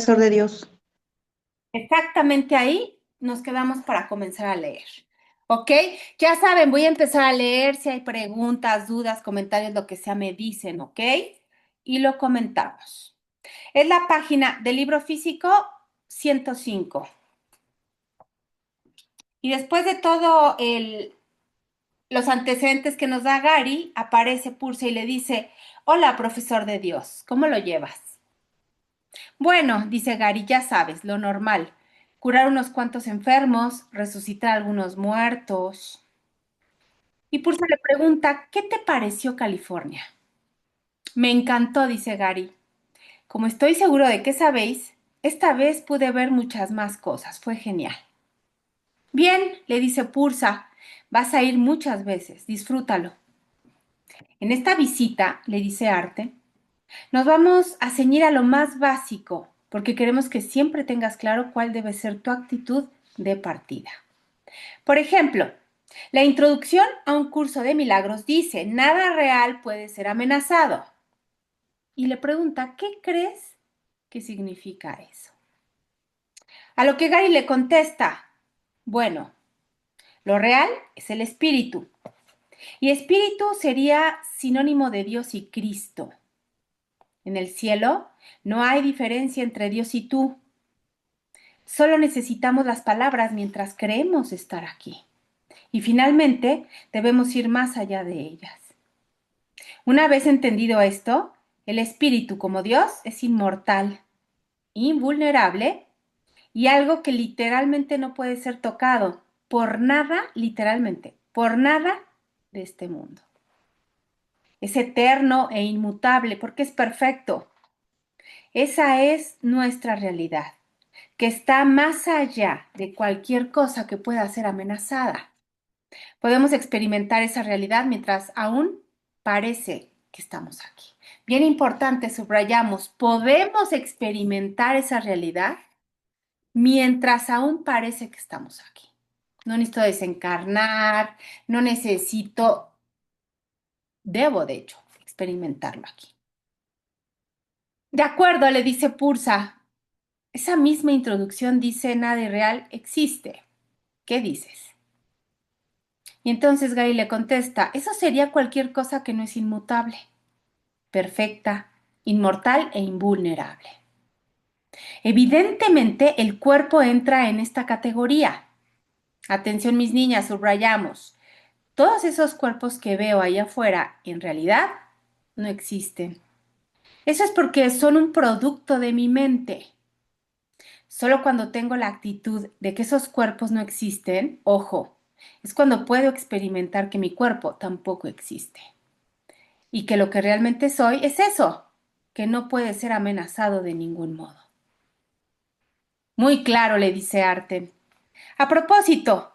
profesor de Dios. Exactamente ahí nos quedamos para comenzar a leer. ¿Ok? Ya saben, voy a empezar a leer. Si hay preguntas, dudas, comentarios, lo que sea, me dicen, ¿ok? Y lo comentamos. Es la página del libro físico 105. Y después de todo los antecedentes que nos da Gary, aparece Pursa y le dice, hola, profesor de Dios, ¿cómo lo llevas? Bueno, dice Gary, ya sabes, lo normal. Curar unos cuantos enfermos, resucitar a algunos muertos. Y Pursa le pregunta, ¿qué te pareció California? Me encantó, dice Gary. Como estoy seguro de que sabéis, esta vez pude ver muchas más cosas. Fue genial. Bien, le dice Pursa, vas a ir muchas veces, disfrútalo. En esta visita, le dice Arte, nos vamos a ceñir a lo más básico, porque queremos que siempre tengas claro cuál debe ser tu actitud de partida. Por ejemplo, la introducción a un curso de milagros dice, nada real puede ser amenazado. Y le pregunta, ¿qué crees que significa eso? A lo que Gary le contesta, bueno, lo real es el espíritu. Y espíritu sería sinónimo de Dios y Cristo. En el cielo no hay diferencia entre Dios y tú. Solo necesitamos las palabras mientras creemos estar aquí. Y finalmente debemos ir más allá de ellas. Una vez entendido esto, el espíritu como Dios es inmortal, invulnerable y algo que literalmente no puede ser tocado por nada, literalmente, por nada de este mundo. Es eterno e inmutable porque es perfecto. Esa es nuestra realidad, que está más allá de cualquier cosa que pueda ser amenazada. Podemos experimentar esa realidad mientras aún parece que estamos aquí. Bien importante, subrayamos, podemos experimentar esa realidad mientras aún parece que estamos aquí. No necesito desencarnar, no necesito, debo de hecho experimentarlo aquí. De acuerdo, le dice Pursa. Esa misma introducción dice nada irreal existe. ¿Qué dices? Y entonces Gary le contesta, eso sería cualquier cosa que no es inmutable, perfecta, inmortal e invulnerable. Evidentemente el cuerpo entra en esta categoría. Atención mis niñas, subrayamos. Todos esos cuerpos que veo ahí afuera en realidad no existen. Eso es porque son un producto de mi mente. Solo cuando tengo la actitud de que esos cuerpos no existen, ojo, es cuando puedo experimentar que mi cuerpo tampoco existe. Y que lo que realmente soy es eso, que no puede ser amenazado de ningún modo. Muy claro, le dice Arten. A propósito,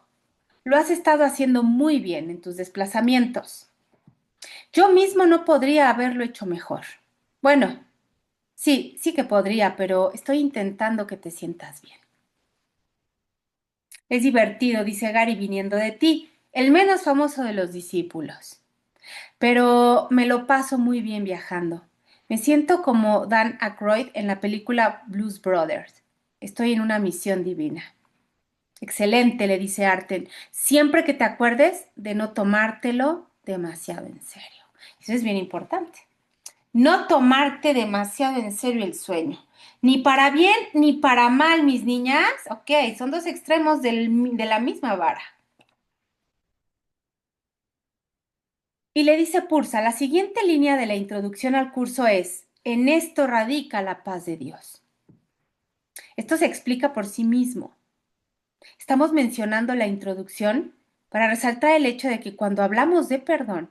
lo has estado haciendo muy bien en tus desplazamientos. Yo mismo no podría haberlo hecho mejor. Bueno, sí, sí que podría, pero estoy intentando que te sientas bien. Es divertido, dice Gary, viniendo de ti, el menos famoso de los discípulos. Pero me lo paso muy bien viajando. Me siento como Dan Aykroyd en la película Blues Brothers. Estoy en una misión divina. Excelente, le dice Arten. Siempre que te acuerdes de no tomártelo demasiado en serio. Eso es bien importante. No tomarte demasiado en serio el sueño. Ni para bien ni para mal, mis niñas. Ok, son dos extremos de la misma vara. Y le dice Pursa, la siguiente línea de la introducción al curso es, en esto radica la paz de Dios. Esto se explica por sí mismo. Estamos mencionando la introducción para resaltar el hecho de que cuando hablamos de perdón,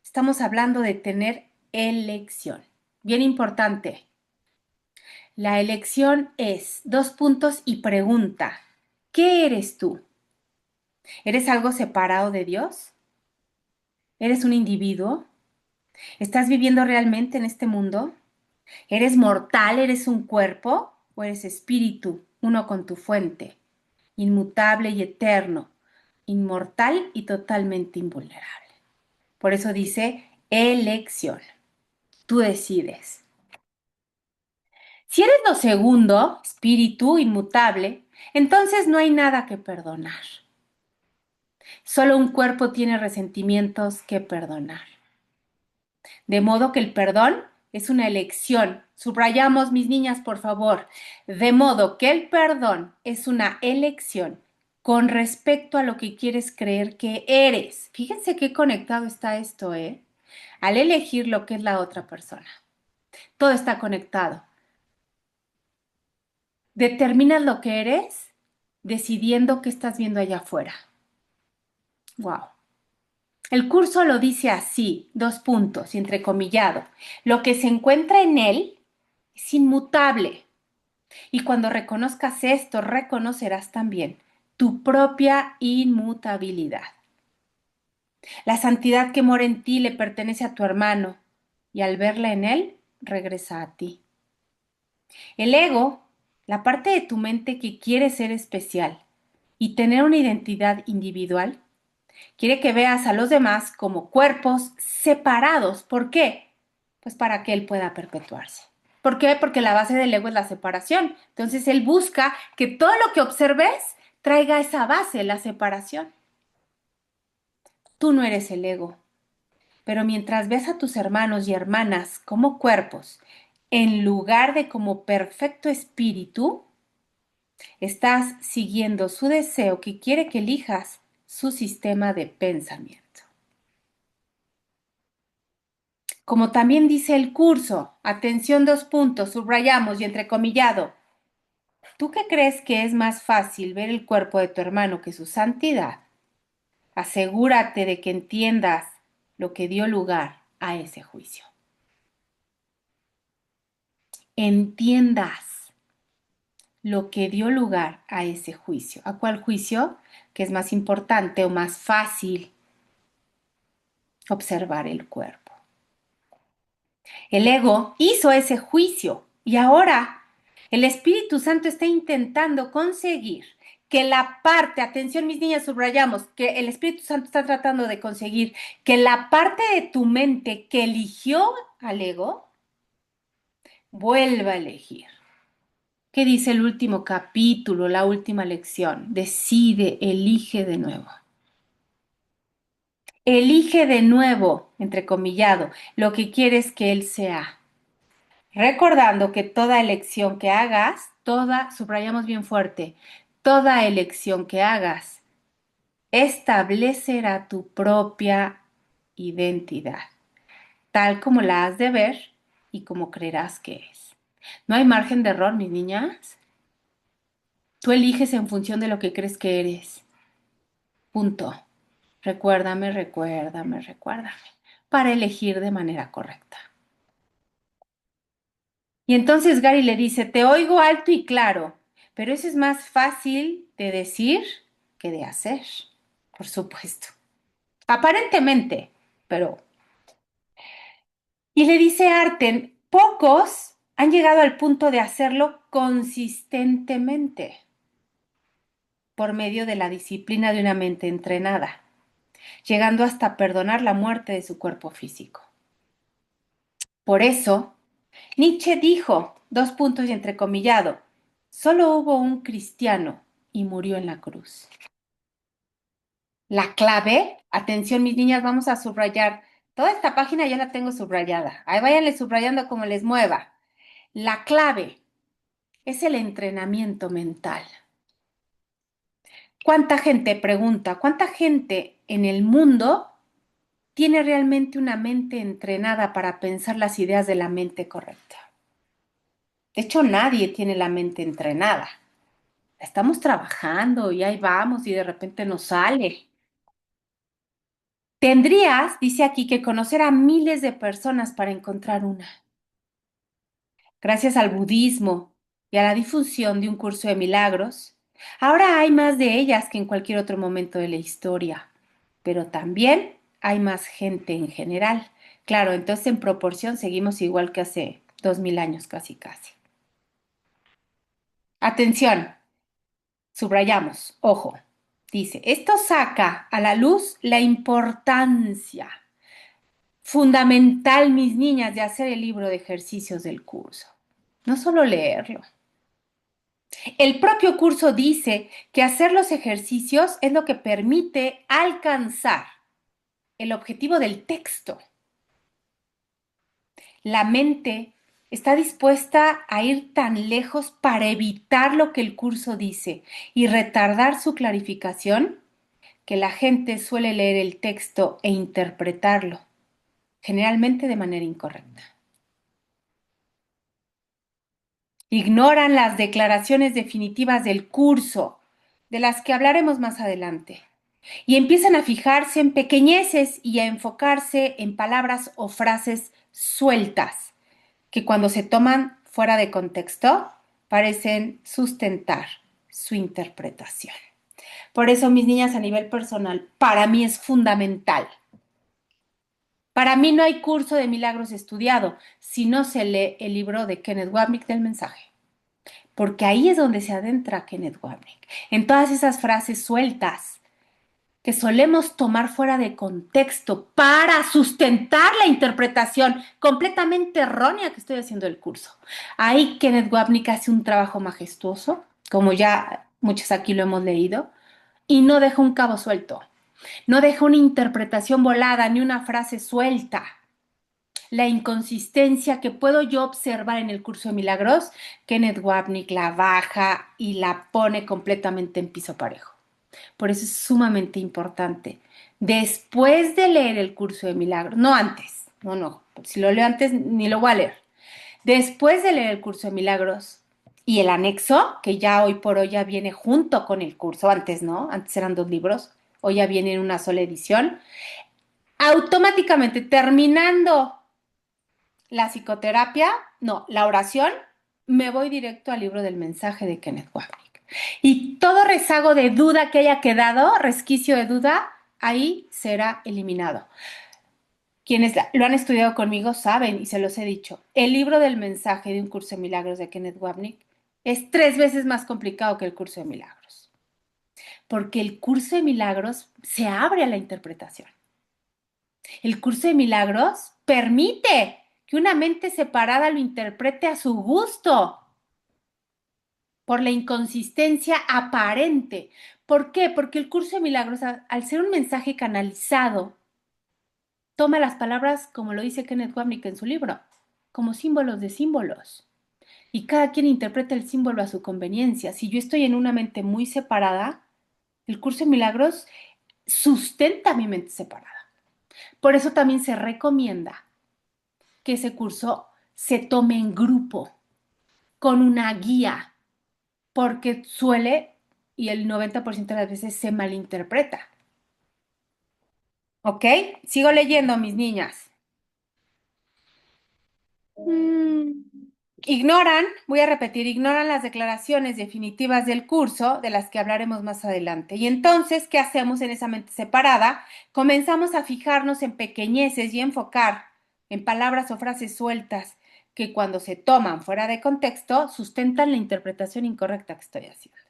estamos hablando de tener elección. Bien importante. La elección es dos puntos y pregunta. ¿Qué eres tú? ¿Eres algo separado de Dios? ¿Eres un individuo? ¿Estás viviendo realmente en este mundo? ¿Eres mortal? ¿Eres un cuerpo? ¿O eres espíritu, uno con tu fuente, inmutable y eterno, inmortal y totalmente invulnerable? Por eso dice elección. Tú decides. Si eres lo segundo, espíritu inmutable, entonces no hay nada que perdonar. Solo un cuerpo tiene resentimientos que perdonar. De modo que el perdón es una elección. Subrayamos, mis niñas, por favor. De modo que el perdón es una elección con respecto a lo que quieres creer que eres. Fíjense qué conectado está esto, ¿eh? Al elegir lo que es la otra persona. Todo está conectado. Determinas lo que eres decidiendo qué estás viendo allá afuera. Wow. El curso lo dice así, dos puntos, y entrecomillado. Lo que se encuentra en él es inmutable. Y cuando reconozcas esto, reconocerás también tu propia inmutabilidad. La santidad que mora en ti le pertenece a tu hermano, y al verla en él, regresa a ti. El ego, la parte de tu mente que quiere ser especial y tener una identidad individual, quiere que veas a los demás como cuerpos separados. ¿Por qué? Pues para que él pueda perpetuarse. ¿Por qué? Porque la base del ego es la separación. Entonces él busca que todo lo que observes traiga esa base, la separación. Tú no eres el ego, pero mientras ves a tus hermanos y hermanas como cuerpos, en lugar de como perfecto espíritu, estás siguiendo su deseo que quiere que elijas su sistema de pensamiento. Como también dice el curso, atención, dos puntos, subrayamos y entrecomillado. ¿Tú qué crees que es más fácil ver el cuerpo de tu hermano que su santidad? Asegúrate de que entiendas lo que dio lugar a ese juicio. Entiendas lo que dio lugar a ese juicio. ¿A cuál juicio? Que es más importante o más fácil observar el cuerpo. El ego hizo ese juicio y ahora el Espíritu Santo está intentando conseguir que la parte, atención mis niñas, subrayamos, que el Espíritu Santo está tratando de conseguir que la parte de tu mente que eligió al ego vuelva a elegir. ¿Qué dice el último capítulo, la última lección? Decide, elige de nuevo. Elige de nuevo, entrecomillado, lo que quieres que él sea. Recordando que toda elección que hagas, subrayamos bien fuerte, toda elección que hagas establecerá tu propia identidad, tal como la has de ver y como creerás que es. No hay margen de error, mis niñas. Tú eliges en función de lo que crees que eres. Punto. Recuérdame, recuérdame, recuérdame, para elegir de manera correcta. Y entonces Gary le dice, te oigo alto y claro, pero eso es más fácil de decir que de hacer, por supuesto. Aparentemente, pero... Y le dice Arten, pocos han llegado al punto de hacerlo consistentemente por medio de la disciplina de una mente entrenada, llegando hasta perdonar la muerte de su cuerpo físico. Por eso, Nietzsche dijo, dos puntos y entrecomillado, solo hubo un cristiano y murió en la cruz. La clave, atención mis niñas, vamos a subrayar. Toda esta página ya la tengo subrayada. Ahí váyanle subrayando como les mueva. La clave es el entrenamiento mental. ¿Cuánta gente, pregunta, cuánta gente en el mundo tiene realmente una mente entrenada para pensar las ideas de la mente correcta? De hecho, nadie tiene la mente entrenada. Estamos trabajando y ahí vamos y de repente nos sale. Tendrías, dice aquí, que conocer a miles de personas para encontrar una. Gracias al budismo y a la difusión de un curso de milagros, ahora hay más de ellas que en cualquier otro momento de la historia, pero también hay más gente en general. Claro, entonces en proporción seguimos igual que hace 2000 años casi casi. Atención, subrayamos, ojo, dice, esto saca a la luz la importancia fundamental, mis niñas, de hacer el libro de ejercicios del curso. no solo leerlo. El propio curso dice que hacer los ejercicios es lo que permite alcanzar el objetivo del texto. La mente está dispuesta a ir tan lejos para evitar lo que el curso dice y retardar su clarificación que la gente suele leer el texto e interpretarlo, generalmente de manera incorrecta. Ignoran las declaraciones definitivas del curso, de las que hablaremos más adelante, y empiezan a fijarse en pequeñeces y a enfocarse en palabras o frases sueltas, que cuando se toman fuera de contexto parecen sustentar su interpretación. Por eso, mis niñas, a nivel personal, para mí es fundamental. Para mí no hay curso de milagros estudiado si no se lee el libro de Kenneth Wapnick del mensaje, porque ahí es donde se adentra Kenneth Wapnick, en todas esas frases sueltas que solemos tomar fuera de contexto para sustentar la interpretación completamente errónea que estoy haciendo del curso. Ahí Kenneth Wapnick hace un trabajo majestuoso, como ya muchos aquí lo hemos leído, y no deja un cabo suelto, no deja una interpretación volada ni una frase suelta. La inconsistencia que puedo yo observar en el curso de milagros, Kenneth Wapnick la baja y la pone completamente en piso parejo. Por eso es sumamente importante. Después de leer el curso de milagros, no antes, no, si lo leo antes ni lo voy a leer. Después de leer el curso de milagros y el anexo, que ya hoy por hoy ya viene junto con el curso, antes no, antes eran dos libros, hoy ya viene en una sola edición, automáticamente terminando la psicoterapia, no, la oración, me voy directo al libro del mensaje de Kenneth Wapnick. Y todo rezago de duda que haya quedado, resquicio de duda, ahí será eliminado. Quienes lo han estudiado conmigo saben, y se los he dicho, el libro del mensaje de un curso de milagros de Kenneth Wapnick es 3 veces más complicado que el curso de milagros. Porque el curso de milagros se abre a la interpretación. El curso de milagros permite que una mente separada lo interprete a su gusto por la inconsistencia aparente. ¿Por qué? Porque el curso de milagros, al ser un mensaje canalizado, toma las palabras, como lo dice Kenneth Wapnick en su libro, como símbolos de símbolos. Y cada quien interpreta el símbolo a su conveniencia. Si yo estoy en una mente muy separada, el curso de milagros sustenta mi mente separada. Por eso también se recomienda que ese curso se tome en grupo, con una guía, porque suele, y el 90% de las veces se malinterpreta. ¿Ok? Sigo leyendo, mis niñas. Mm, Ignoran, voy a repetir, ignoran las declaraciones definitivas del curso, de las que hablaremos más adelante. Y entonces, ¿qué hacemos en esa mente separada? Comenzamos a fijarnos en pequeñeces y enfocar en palabras o frases sueltas que cuando se toman fuera de contexto sustentan la interpretación incorrecta que estoy haciendo.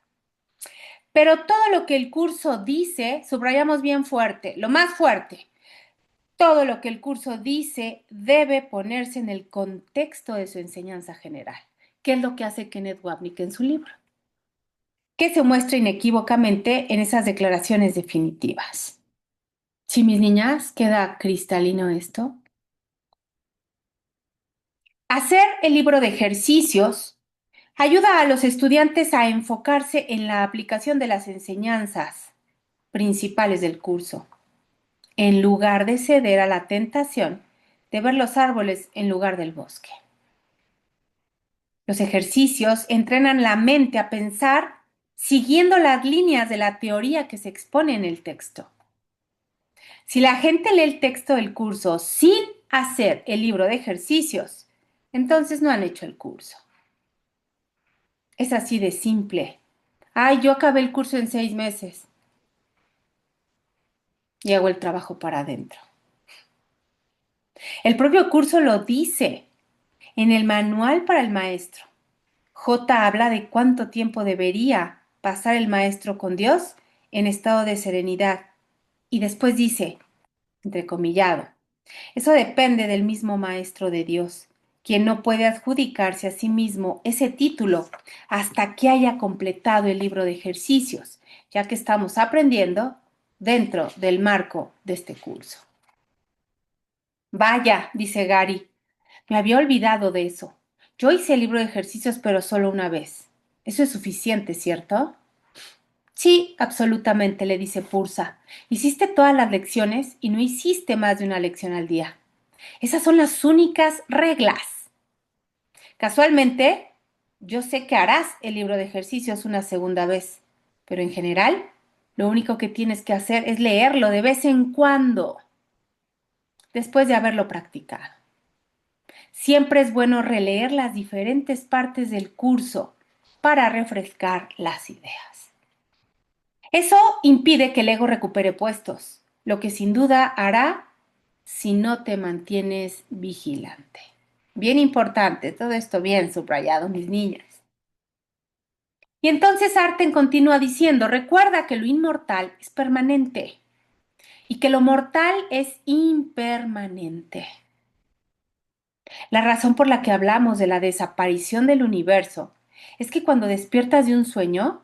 Pero todo lo que el curso dice, subrayamos bien fuerte, lo más fuerte, todo lo que el curso dice debe ponerse en el contexto de su enseñanza general, que es lo que hace Kenneth Wapnick en su libro, que se muestra inequívocamente en esas declaraciones definitivas. Si mis niñas, queda cristalino esto. Hacer el libro de ejercicios ayuda a los estudiantes a enfocarse en la aplicación de las enseñanzas principales del curso, en lugar de ceder a la tentación de ver los árboles en lugar del bosque. Los ejercicios entrenan la mente a pensar siguiendo las líneas de la teoría que se expone en el texto. Si la gente lee el texto del curso sin hacer el libro de ejercicios, entonces no han hecho el curso. Es así de simple. Ay, yo acabé el curso en 6 meses y hago el trabajo para adentro. El propio curso lo dice en el manual para el maestro. J habla de cuánto tiempo debería pasar el maestro con Dios en estado de serenidad. Y después dice, entrecomillado, eso depende del mismo maestro de Dios, quien no puede adjudicarse a sí mismo ese título hasta que haya completado el libro de ejercicios, ya que estamos aprendiendo dentro del marco de este curso. Vaya, dice Gary, me había olvidado de eso. Yo hice el libro de ejercicios, pero solo una vez. Eso es suficiente, ¿cierto? Sí, absolutamente, le dice Pursa. Hiciste todas las lecciones y no hiciste más de una lección al día. Esas son las únicas reglas. Casualmente, yo sé que harás el libro de ejercicios una segunda vez, pero en general, lo único que tienes que hacer es leerlo de vez en cuando, después de haberlo practicado. Siempre es bueno releer las diferentes partes del curso para refrescar las ideas. Eso impide que el ego recupere puestos, lo que sin duda hará si no te mantienes vigilante. Bien importante, todo esto bien subrayado, mis niñas. Y entonces Arten continúa diciendo, recuerda que lo inmortal es permanente y que lo mortal es impermanente. La razón por la que hablamos de la desaparición del universo es que cuando despiertas de un sueño,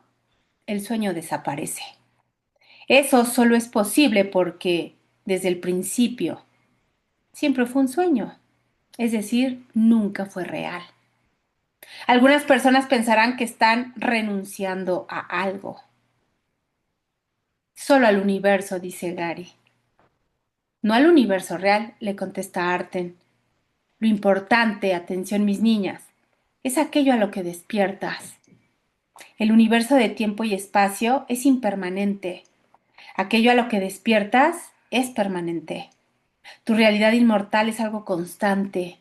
el sueño desaparece. Eso solo es posible porque, desde el principio, siempre fue un sueño, es decir, nunca fue real. Algunas personas pensarán que están renunciando a algo. Solo al universo, dice Gary. No al universo real, le contesta Arten. Lo importante, atención mis niñas, es aquello a lo que despiertas. El universo de tiempo y espacio es impermanente. Aquello a lo que despiertas es permanente. Tu realidad inmortal es algo constante.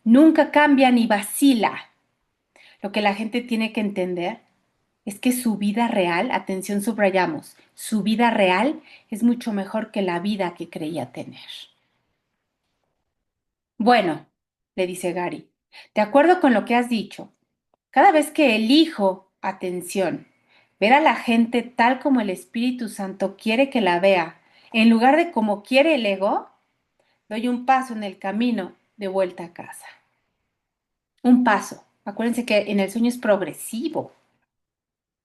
Nunca cambia ni vacila. Lo que la gente tiene que entender es que su vida real, atención, subrayamos, su vida real es mucho mejor que la vida que creía tener. Bueno, le dice Gary, de acuerdo con lo que has dicho, cada vez que elijo, atención, ver a la gente tal como el Espíritu Santo quiere que la vea, en lugar de como quiere el ego, doy un paso en el camino de vuelta a casa. Un paso. Acuérdense que en el sueño es progresivo.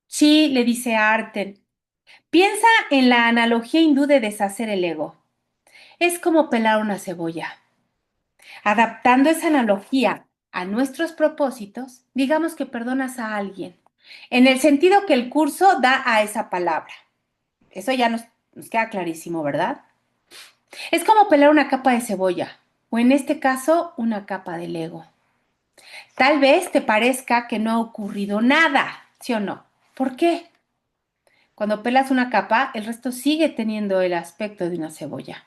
Sí, le dice Arten. Piensa en la analogía hindú de deshacer el ego. Es como pelar una cebolla. Adaptando esa analogía a nuestros propósitos, digamos que perdonas a alguien, en el sentido que el curso da a esa palabra. Eso ya nos queda clarísimo, ¿verdad? Es como pelar una capa de cebolla, o en este caso, una capa del ego. Tal vez te parezca que no ha ocurrido nada, ¿sí o no? ¿Por qué? Cuando pelas una capa, el resto sigue teniendo el aspecto de una cebolla.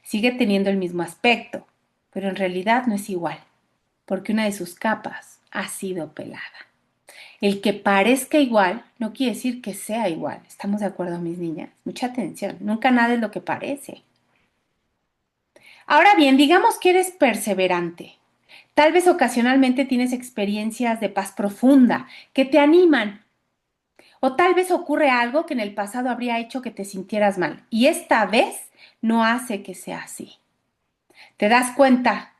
Sigue teniendo el mismo aspecto, pero en realidad no es igual, porque una de sus capas ha sido pelada. El que parezca igual no quiere decir que sea igual. ¿Estamos de acuerdo, mis niñas? Mucha atención. Nunca nada es lo que parece. Ahora bien, digamos que eres perseverante. Tal vez ocasionalmente tienes experiencias de paz profunda que te animan. O tal vez ocurre algo que en el pasado habría hecho que te sintieras mal y esta vez no hace que sea así. Te das cuenta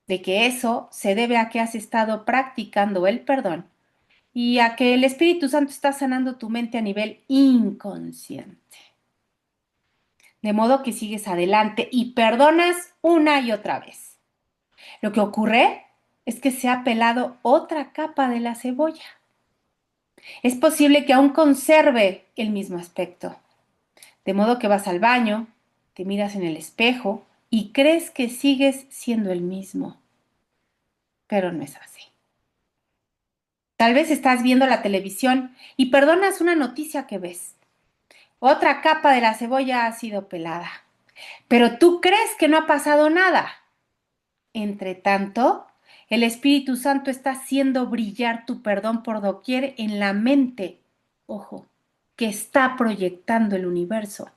de que eso se debe a que has estado practicando el perdón y a que el Espíritu Santo está sanando tu mente a nivel inconsciente. De modo que sigues adelante y perdonas una y otra vez. Lo que ocurre es que se ha pelado otra capa de la cebolla. Es posible que aún conserve el mismo aspecto. De modo que vas al baño, te miras en el espejo y crees que sigues siendo el mismo. Pero no es así. Tal vez estás viendo la televisión y perdonas una noticia que ves. Otra capa de la cebolla ha sido pelada. Pero tú crees que no ha pasado nada. Entre tanto, el Espíritu Santo está haciendo brillar tu perdón por doquier en la mente, ojo, que está proyectando el universo.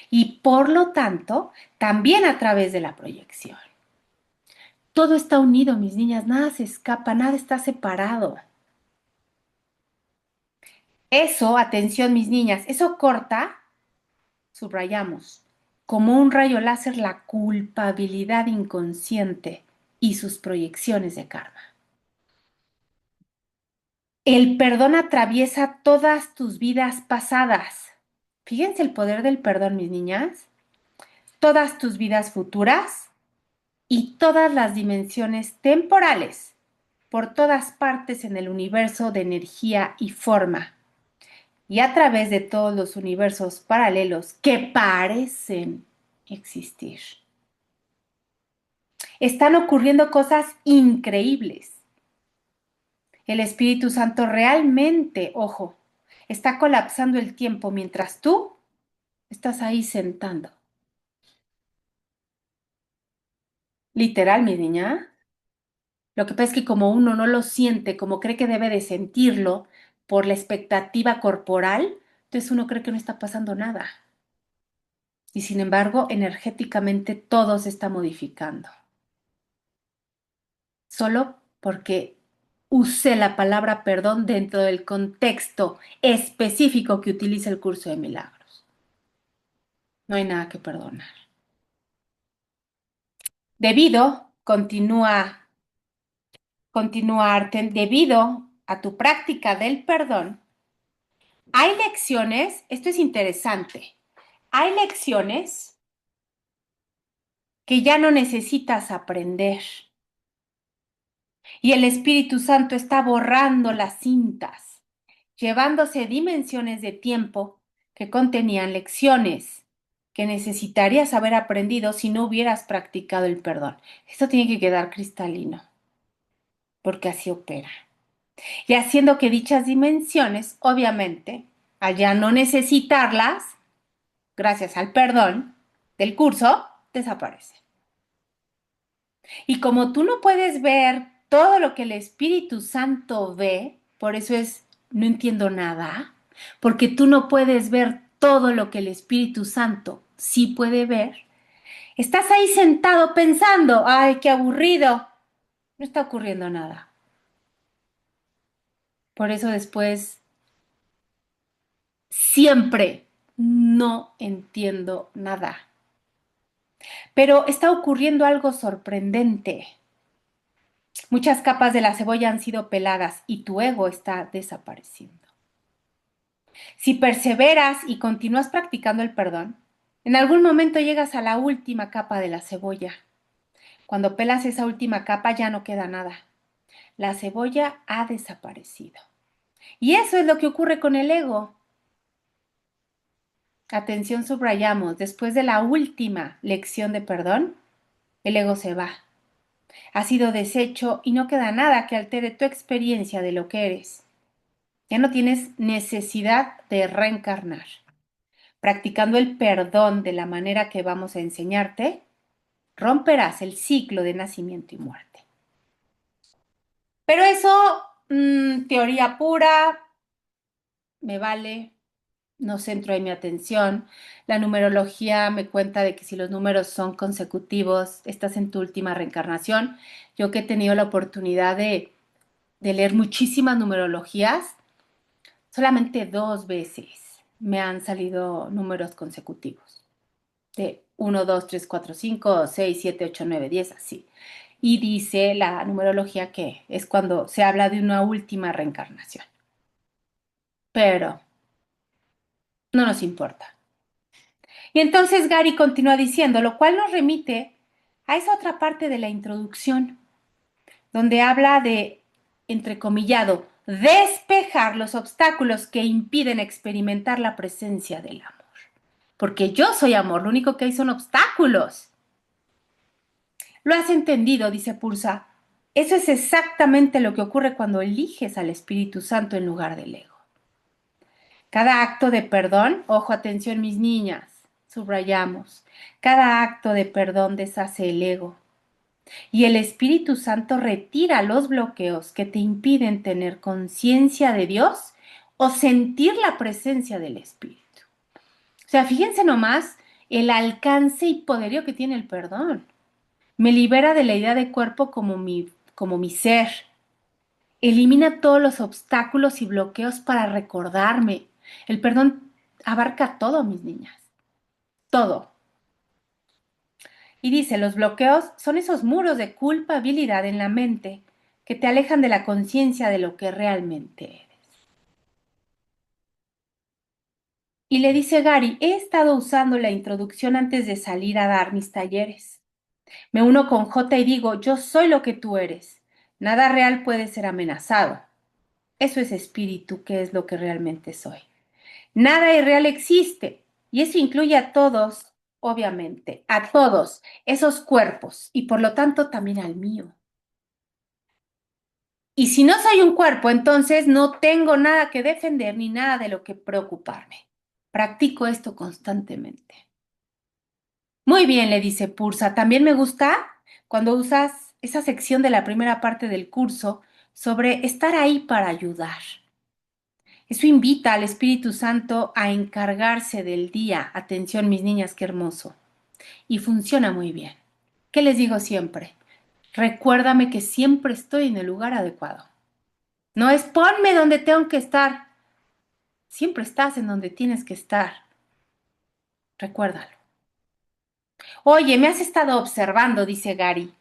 Y por lo tanto, también a través de la proyección. Todo está unido, mis niñas, nada se escapa, nada está separado. Eso, atención, mis niñas, eso corta, subrayamos, como un rayo láser la culpabilidad inconsciente y sus proyecciones de karma. El perdón atraviesa todas tus vidas pasadas. Fíjense el poder del perdón, mis niñas. Todas tus vidas futuras y todas las dimensiones temporales, por todas partes en el universo de energía y forma, y a través de todos los universos paralelos que parecen existir. Están ocurriendo cosas increíbles. El Espíritu Santo realmente, ojo, está colapsando el tiempo mientras tú estás ahí sentando. Literal, mi niña. Lo que pasa es que como uno no lo siente, como cree que debe de sentirlo por la expectativa corporal, entonces uno cree que no está pasando nada. Y sin embargo, energéticamente todo se está modificando. Solo porque usé la palabra perdón dentro del contexto específico que utiliza el curso de milagros. No hay nada que perdonar. Debido a tu práctica del perdón, hay lecciones, esto es interesante, hay lecciones que ya no necesitas aprender y el Espíritu Santo está borrando las cintas, llevándose dimensiones de tiempo que contenían lecciones que necesitarías haber aprendido si no hubieras practicado el perdón. Esto tiene que quedar cristalino, porque así opera. Y haciendo que dichas dimensiones, obviamente, al ya no necesitarlas, gracias al perdón del curso, desaparece. Y como tú no puedes ver todo lo que el Espíritu Santo ve, por eso es, no entiendo nada, porque tú no puedes ver todo lo que el Espíritu Santo sí puede ver, estás ahí sentado pensando, ay, qué aburrido, no está ocurriendo nada. Por eso después, siempre no entiendo nada. Pero está ocurriendo algo sorprendente. Muchas capas de la cebolla han sido peladas y tu ego está desapareciendo. Si perseveras y continúas practicando el perdón, en algún momento llegas a la última capa de la cebolla. Cuando pelas esa última capa ya no queda nada. La cebolla ha desaparecido. Y eso es lo que ocurre con el ego. Atención, subrayamos, después de la última lección de perdón, el ego se va. Ha sido deshecho y no queda nada que altere tu experiencia de lo que eres. Ya no tienes necesidad de reencarnar. Practicando el perdón de la manera que vamos a enseñarte, romperás el ciclo de nacimiento y muerte. Pero eso, teoría pura, me vale, no centro en mi atención. La numerología me cuenta de que si los números son consecutivos, estás en tu última reencarnación. Yo que he tenido la oportunidad de leer muchísimas numerologías, solamente 2 veces me han salido números consecutivos. De 1, 2, 3, 4, 5, 6, 7, 8, 9, 10, así. Y dice la numerología que es cuando se habla de una última reencarnación. Pero no nos importa. Y entonces Gary continúa diciendo, lo cual nos remite a esa otra parte de la introducción, donde habla de, entrecomillado, despejar los obstáculos que impiden experimentar la presencia del amor. Porque yo soy amor, lo único que hay son obstáculos. Lo has entendido, dice Pursa. Eso es exactamente lo que ocurre cuando eliges al Espíritu Santo en lugar del ego. Cada acto de perdón, ojo, atención mis niñas, subrayamos, cada acto de perdón deshace el ego y el Espíritu Santo retira los bloqueos que te impiden tener conciencia de Dios o sentir la presencia del Espíritu. O sea, fíjense nomás el alcance y poderío que tiene el perdón. Me libera de la idea de cuerpo como mi ser. Elimina todos los obstáculos y bloqueos para recordarme. El perdón abarca todo, mis niñas. Todo. Y dice, los bloqueos son esos muros de culpabilidad en la mente que te alejan de la conciencia de lo que realmente eres. Y le dice Gary, he estado usando la introducción antes de salir a dar mis talleres. Me uno con J y digo, yo soy lo que tú eres. Nada real puede ser amenazado. Eso es espíritu, que es lo que realmente soy. Nada irreal existe. Y eso incluye a todos, obviamente, a todos esos cuerpos y por lo tanto también al mío. Y si no soy un cuerpo, entonces no tengo nada que defender ni nada de lo que preocuparme. Practico esto constantemente. Muy bien, le dice Pursa. También me gusta cuando usas esa sección de la primera parte del curso sobre estar ahí para ayudar. Eso invita al Espíritu Santo a encargarse del día. Atención, mis niñas, qué hermoso. Y funciona muy bien. ¿Qué les digo siempre? Recuérdame que siempre estoy en el lugar adecuado. No es ponme donde tengo que estar. Siempre estás en donde tienes que estar. Recuérdalo. Oye, me has estado observando, dice Gary.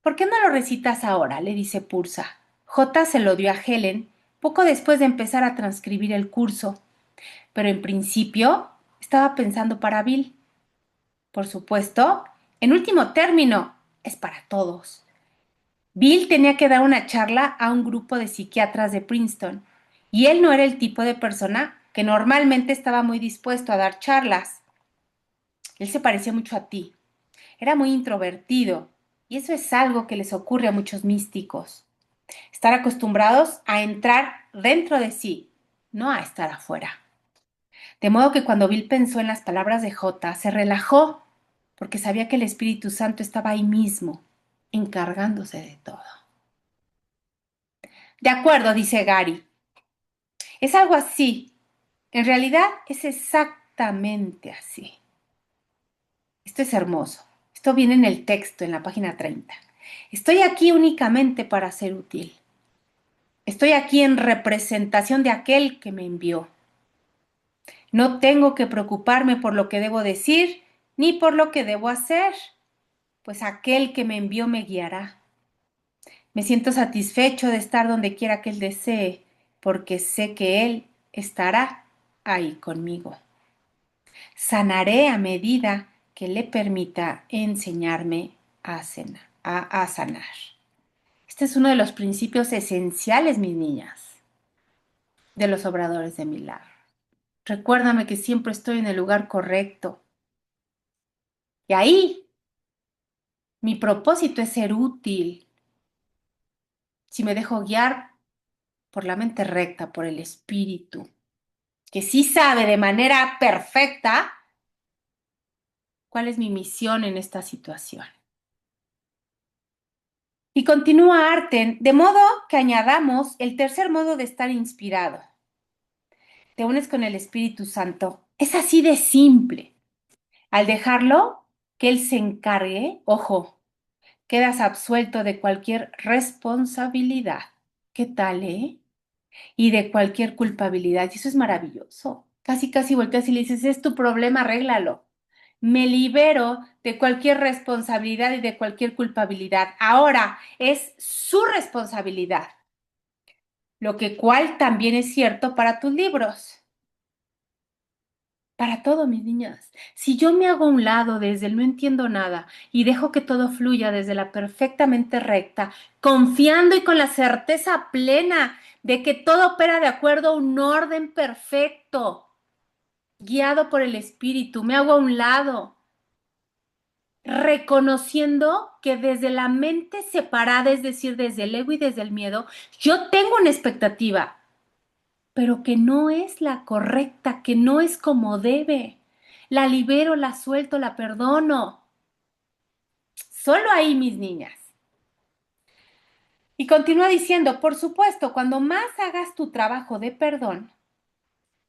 ¿Por qué no lo recitas ahora? Le dice Pursa. J se lo dio a Helen poco después de empezar a transcribir el curso, pero en principio estaba pensando para Bill. Por supuesto, en último término, es para todos. Bill tenía que dar una charla a un grupo de psiquiatras de Princeton, y él no era el tipo de persona que normalmente estaba muy dispuesto a dar charlas. Él se parecía mucho a ti. Era muy introvertido, y eso es algo que les ocurre a muchos místicos. Estar acostumbrados a entrar dentro de sí, no a estar afuera. De modo que cuando Bill pensó en las palabras de J, se relajó, porque sabía que el Espíritu Santo estaba ahí mismo, encargándose de todo. De acuerdo, dice Gary. Es algo así. En realidad es exactamente así. Esto es hermoso. Esto viene en el texto, en la página 30. Estoy aquí únicamente para ser útil. Estoy aquí en representación de aquel que me envió. No tengo que preocuparme por lo que debo decir ni por lo que debo hacer, pues aquel que me envió me guiará. Me siento satisfecho de estar donde quiera que Él desee, porque sé que Él estará ahí conmigo. Sanaré a medida que le permita enseñarme a sanar. Este es uno de los principios esenciales, mis niñas, de los obradores de milagro. Recuérdame que siempre estoy en el lugar correcto. Y ahí mi propósito es ser útil. Si me dejo guiar por la mente recta, por el espíritu, que sí sabe de manera perfecta cuál es mi misión en esta situación. Y continúa Arten, de modo que añadamos el tercer modo de estar inspirado. Te unes con el Espíritu Santo. Es así de simple. Al dejarlo, que Él se encargue, ojo, quedas absuelto de cualquier responsabilidad. ¿Qué tal, y de cualquier culpabilidad. Y eso es maravilloso. Casi, casi volteas y le dices, es tu problema, arréglalo. Me libero de cualquier responsabilidad y de cualquier culpabilidad. Ahora es su responsabilidad, lo que cual también es cierto para tus libros. Para todo, mis niñas. Si yo me hago a un lado desde el no entiendo nada y dejo que todo fluya desde la perfectamente recta, confiando y con la certeza plena de que todo opera de acuerdo a un orden perfecto, guiado por el espíritu, me hago a un lado, reconociendo que desde la mente separada, es decir, desde el ego y desde el miedo, yo tengo una expectativa, pero que no es la correcta, que no es como debe. La libero, la suelto, la perdono. Solo ahí, mis niñas. Y continúa diciendo, por supuesto, cuando más hagas tu trabajo de perdón,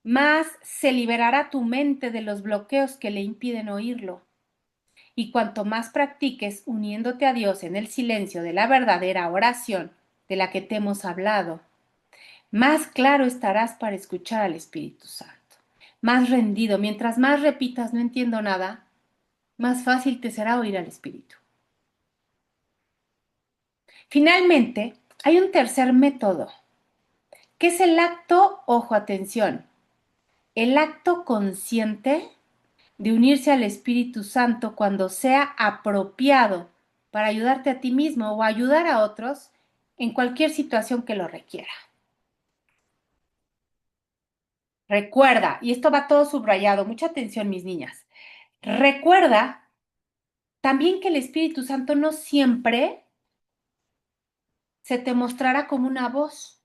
más se liberará tu mente de los bloqueos que le impiden oírlo. Y cuanto más practiques uniéndote a Dios en el silencio de la verdadera oración de la que te hemos hablado, más claro estarás para escuchar al Espíritu Santo. Más rendido, mientras más repitas, no entiendo nada, más fácil te será oír al Espíritu. Finalmente, hay un tercer método, que es el acto, ojo, atención, el acto consciente de unirse al Espíritu Santo cuando sea apropiado para ayudarte a ti mismo o ayudar a otros en cualquier situación que lo requiera. Recuerda, y esto va todo subrayado, mucha atención mis niñas, recuerda también que el Espíritu Santo no siempre se te mostrará como una voz.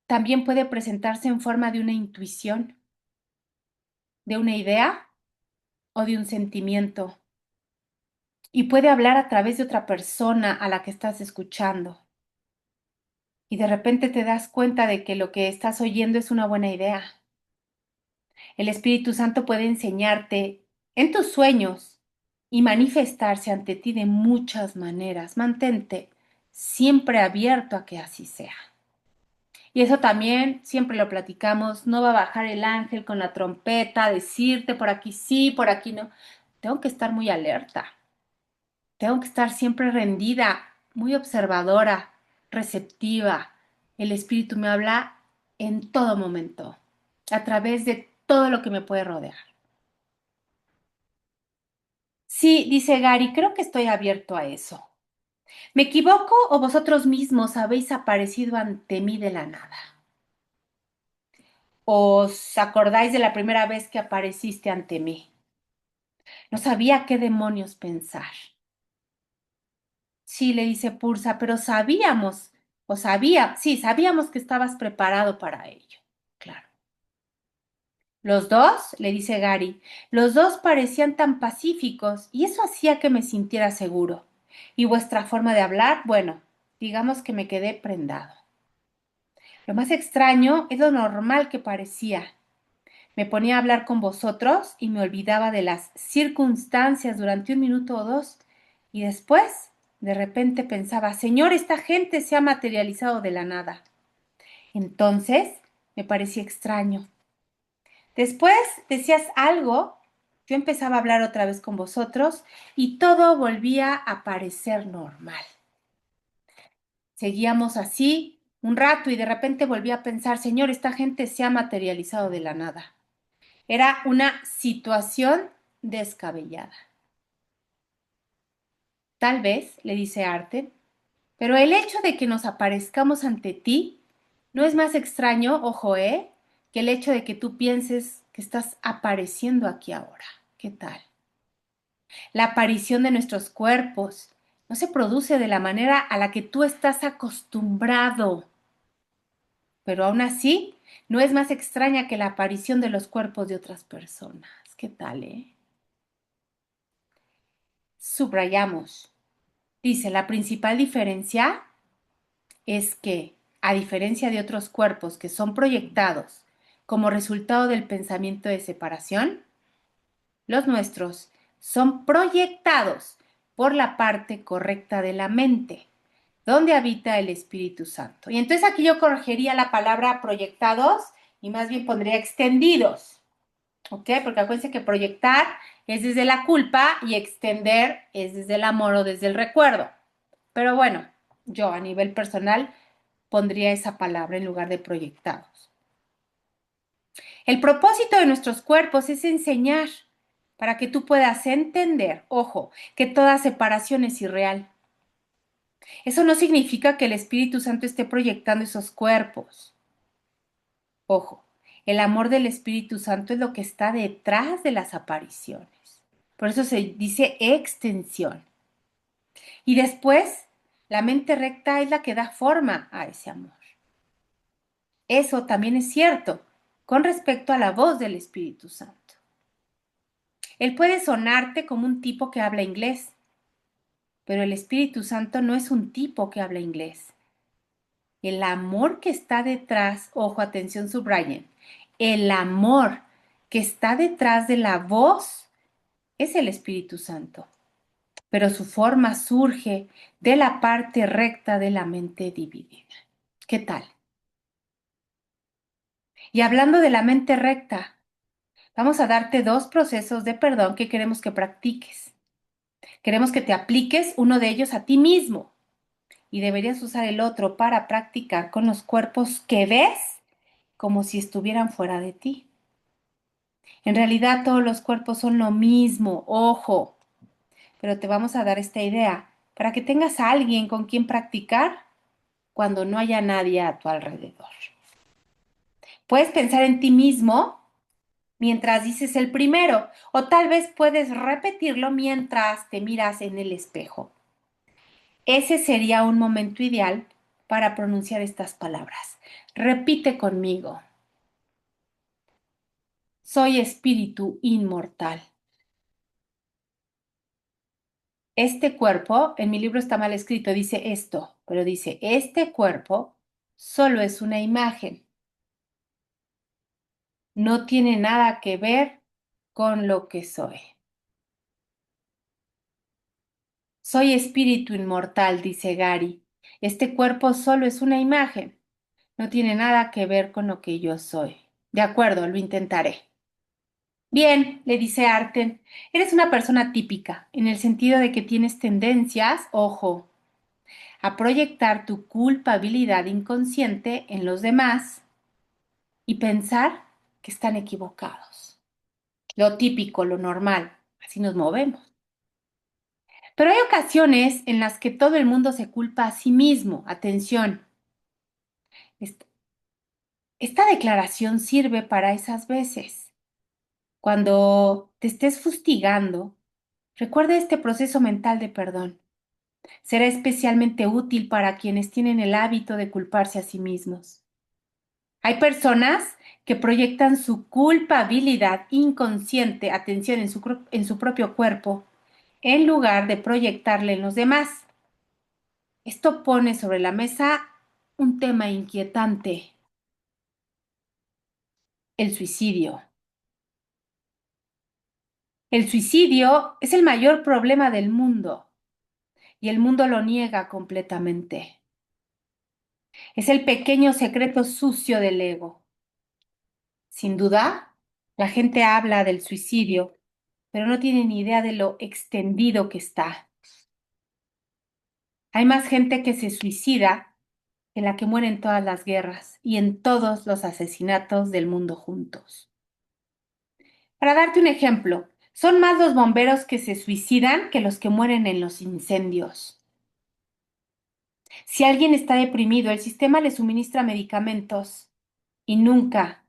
También puede presentarse en forma de una intuición, de una idea o de un sentimiento. Y puede hablar a través de otra persona a la que estás escuchando. Y de repente te das cuenta de que lo que estás oyendo es una buena idea. El Espíritu Santo puede enseñarte en tus sueños y manifestarse ante ti de muchas maneras. Mantente siempre abierto a que así sea. Y eso también siempre lo platicamos, no va a bajar el ángel con la trompeta a decirte por aquí sí, por aquí no. Tengo que estar muy alerta, tengo que estar siempre rendida, muy observadora, receptiva. El Espíritu me habla en todo momento, a través de todo lo que me puede rodear. Sí, dice Gary, creo que estoy abierto a eso. ¿Me equivoco o vosotros mismos habéis aparecido ante mí de la nada? ¿Os acordáis de la primera vez que apareciste ante mí? No sabía qué demonios pensar. Sí, le dice Pursa, pero sabíamos que estabas preparado para ello. Claro. Los dos, le dice Gary, los dos parecían tan pacíficos y eso hacía que me sintiera seguro. Y vuestra forma de hablar, bueno, digamos que me quedé prendado. Lo más extraño es lo normal que parecía. Me ponía a hablar con vosotros y me olvidaba de las circunstancias durante un minuto o dos. Y después, de repente pensaba, Señor, esta gente se ha materializado de la nada. Entonces, me parecía extraño. Después decías algo, yo empezaba a hablar otra vez con vosotros y todo volvía a parecer normal. Seguíamos así un rato y de repente volví a pensar, Señor, esta gente se ha materializado de la nada. Era una situación descabellada. Tal vez, le dice Arte, pero el hecho de que nos aparezcamos ante ti no es más extraño, ojo, que el hecho de que tú pienses que estás apareciendo aquí ahora. ¿Qué tal? La aparición de nuestros cuerpos no se produce de la manera a la que tú estás acostumbrado, pero aún así no es más extraña que la aparición de los cuerpos de otras personas. ¿Qué tal, Subrayamos. Dice, la principal diferencia es que, a diferencia de otros cuerpos que son proyectados como resultado del pensamiento de separación, los nuestros son proyectados por la parte correcta de la mente, donde habita el Espíritu Santo. Y entonces aquí yo corregiría la palabra proyectados y más bien pondría extendidos, ¿ok? Porque acuérdense que proyectar es desde la culpa y extender es desde el amor o desde el recuerdo. Pero bueno, yo a nivel personal pondría esa palabra en lugar de proyectados. El propósito de nuestros cuerpos es enseñar para que tú puedas entender, ojo, que toda separación es irreal. Eso no significa que el Espíritu Santo esté proyectando esos cuerpos. Ojo, el amor del Espíritu Santo es lo que está detrás de las apariciones. Por eso se dice extensión. Y después, la mente recta es la que da forma a ese amor. Eso también es cierto con respecto a la voz del Espíritu Santo. Él puede sonarte como un tipo que habla inglés, pero el Espíritu Santo no es un tipo que habla inglés. El amor que está detrás, ojo, atención, subrayen, el amor que está detrás de la voz es el Espíritu Santo, pero su forma surge de la parte recta de la mente dividida. ¿Qué tal? Y hablando de la mente recta, Vamos a darte dos procesos de perdón que queremos que practiques. Queremos que te apliques uno de ellos a ti mismo y deberías usar el otro para practicar con los cuerpos que ves como si estuvieran fuera de ti. En realidad todos los cuerpos son lo mismo, ojo, pero te vamos a dar esta idea para que tengas a alguien con quien practicar cuando no haya nadie a tu alrededor. Puedes pensar en ti mismo mientras dices el primero, o tal vez puedes repetirlo mientras te miras en el espejo. Ese sería un momento ideal para pronunciar estas palabras. Repite conmigo. Soy espíritu inmortal. Este cuerpo, en mi libro está mal escrito, dice esto, pero dice, este cuerpo solo es una imagen. No tiene nada que ver con lo que soy. Soy espíritu inmortal, dice Gary. Este cuerpo solo es una imagen. No tiene nada que ver con lo que yo soy. De acuerdo, lo intentaré. Bien, le dice Arten, eres una persona típica, en el sentido de que tienes tendencias, ojo, a proyectar tu culpabilidad inconsciente en los demás y pensar que están equivocados. Lo típico, lo normal, así nos movemos. Pero hay ocasiones en las que todo el mundo se culpa a sí mismo. Atención, esta, esta declaración sirve para esas veces. Cuando te estés fustigando, recuerda este proceso mental de perdón. Será especialmente útil para quienes tienen el hábito de culparse a sí mismos. Hay personas que proyectan su culpabilidad inconsciente, atención, en su propio cuerpo, en lugar de proyectarle en los demás. Esto pone sobre la mesa un tema inquietante, el suicidio. El suicidio es el mayor problema del mundo y el mundo lo niega completamente. Es el pequeño secreto sucio del ego. Sin duda, la gente habla del suicidio, pero no tiene ni idea de lo extendido que está. Hay más gente que se suicida que la que muere en todas las guerras y en todos los asesinatos del mundo juntos. Para darte un ejemplo, son más los bomberos que se suicidan que los que mueren en los incendios. Si alguien está deprimido, el sistema le suministra medicamentos y nunca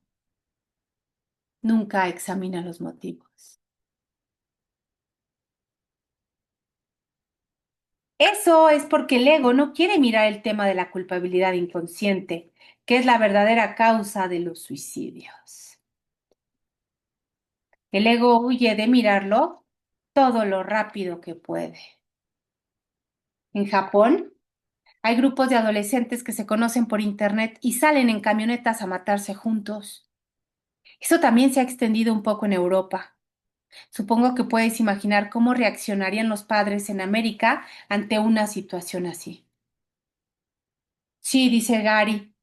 examina los motivos. Eso es porque el ego no quiere mirar el tema de la culpabilidad inconsciente, que es la verdadera causa de los suicidios. El ego huye de mirarlo todo lo rápido que puede. En Japón, hay grupos de adolescentes que se conocen por internet y salen en camionetas a matarse juntos. Eso también se ha extendido un poco en Europa. Supongo que puedes imaginar cómo reaccionarían los padres en América ante una situación así. Sí, dice Gary,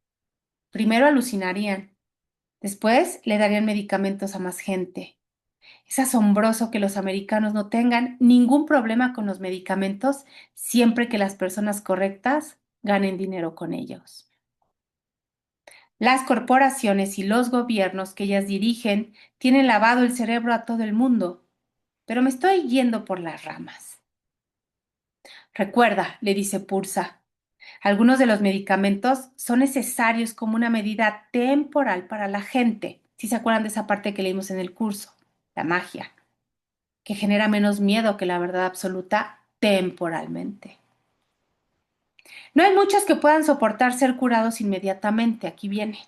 primero alucinarían, después le darían medicamentos a más gente. Es asombroso que los americanos no tengan ningún problema con los medicamentos siempre que las personas correctas ganen dinero con ellos. Las corporaciones y los gobiernos que ellas dirigen tienen lavado el cerebro a todo el mundo, pero me estoy yendo por las ramas. Recuerda, le dice Pursa, algunos de los medicamentos son necesarios como una medida temporal para la gente. Si se acuerdan de esa parte que leímos en el curso, la magia, que genera menos miedo que la verdad absoluta temporalmente. No hay muchos que puedan soportar ser curados inmediatamente. Aquí viene.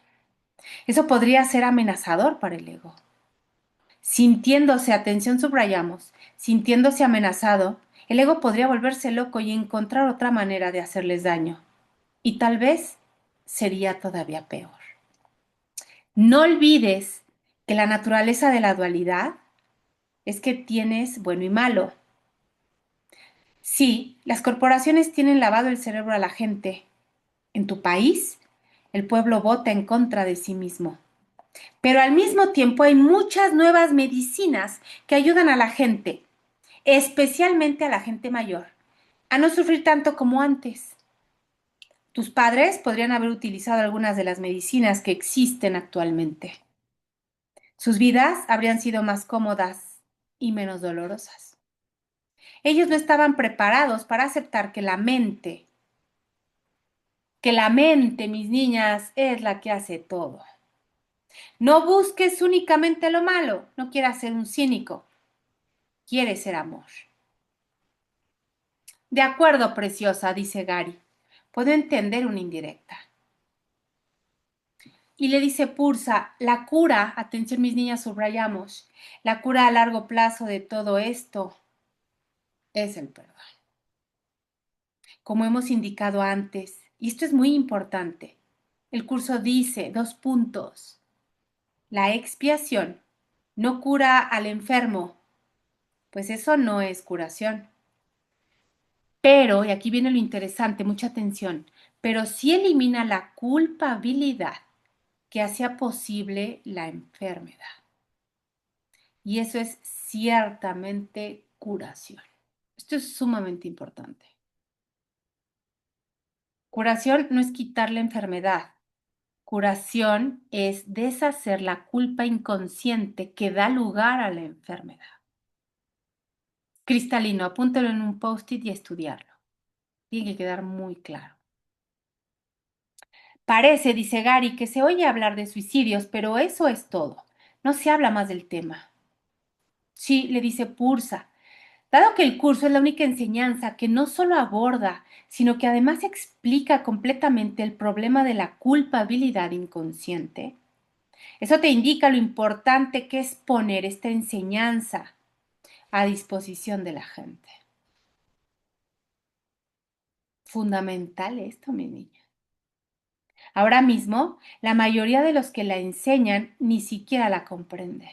Eso podría ser amenazador para el ego. Sintiéndose, atención, subrayamos, sintiéndose amenazado, el ego podría volverse loco y encontrar otra manera de hacerles daño. Y tal vez sería todavía peor. No olvides que la naturaleza de la dualidad es que tienes bueno y malo. Sí, las corporaciones tienen lavado el cerebro a la gente. En tu país, el pueblo vota en contra de sí mismo. Pero al mismo tiempo hay muchas nuevas medicinas que ayudan a la gente, especialmente a la gente mayor, a no sufrir tanto como antes. Tus padres podrían haber utilizado algunas de las medicinas que existen actualmente. Sus vidas habrían sido más cómodas y menos dolorosas. Ellos no estaban preparados para aceptar que la mente, mis niñas, es la que hace todo. No busques únicamente lo malo, no quieras ser un cínico, quieres ser amor. De acuerdo, preciosa, dice Gary. Puedo entender una indirecta. Y le dice Pursa, la cura, atención mis niñas, subrayamos, la cura a largo plazo de todo esto es el perdón. Como hemos indicado antes, y esto es muy importante, el curso dice, 2 puntos, la expiación no cura al enfermo, pues eso no es curación. Pero, y aquí viene lo interesante, mucha atención, pero sí elimina la culpabilidad que hacía posible la enfermedad. Y eso es ciertamente curación. Esto es sumamente importante. Curación no es quitar la enfermedad. Curación es deshacer la culpa inconsciente que da lugar a la enfermedad. Cristalino, apúntalo en un post-it y estudiarlo. Tiene que quedar muy claro. Parece, dice Gary, que se oye hablar de suicidios, pero eso es todo. No se habla más del tema. Sí, le dice Pursa. Dado que el curso es la única enseñanza que no solo aborda, sino que además explica completamente el problema de la culpabilidad inconsciente, eso te indica lo importante que es poner esta enseñanza a disposición de la gente. Fundamental esto, mi niña. Ahora mismo, la mayoría de los que la enseñan ni siquiera la comprenden.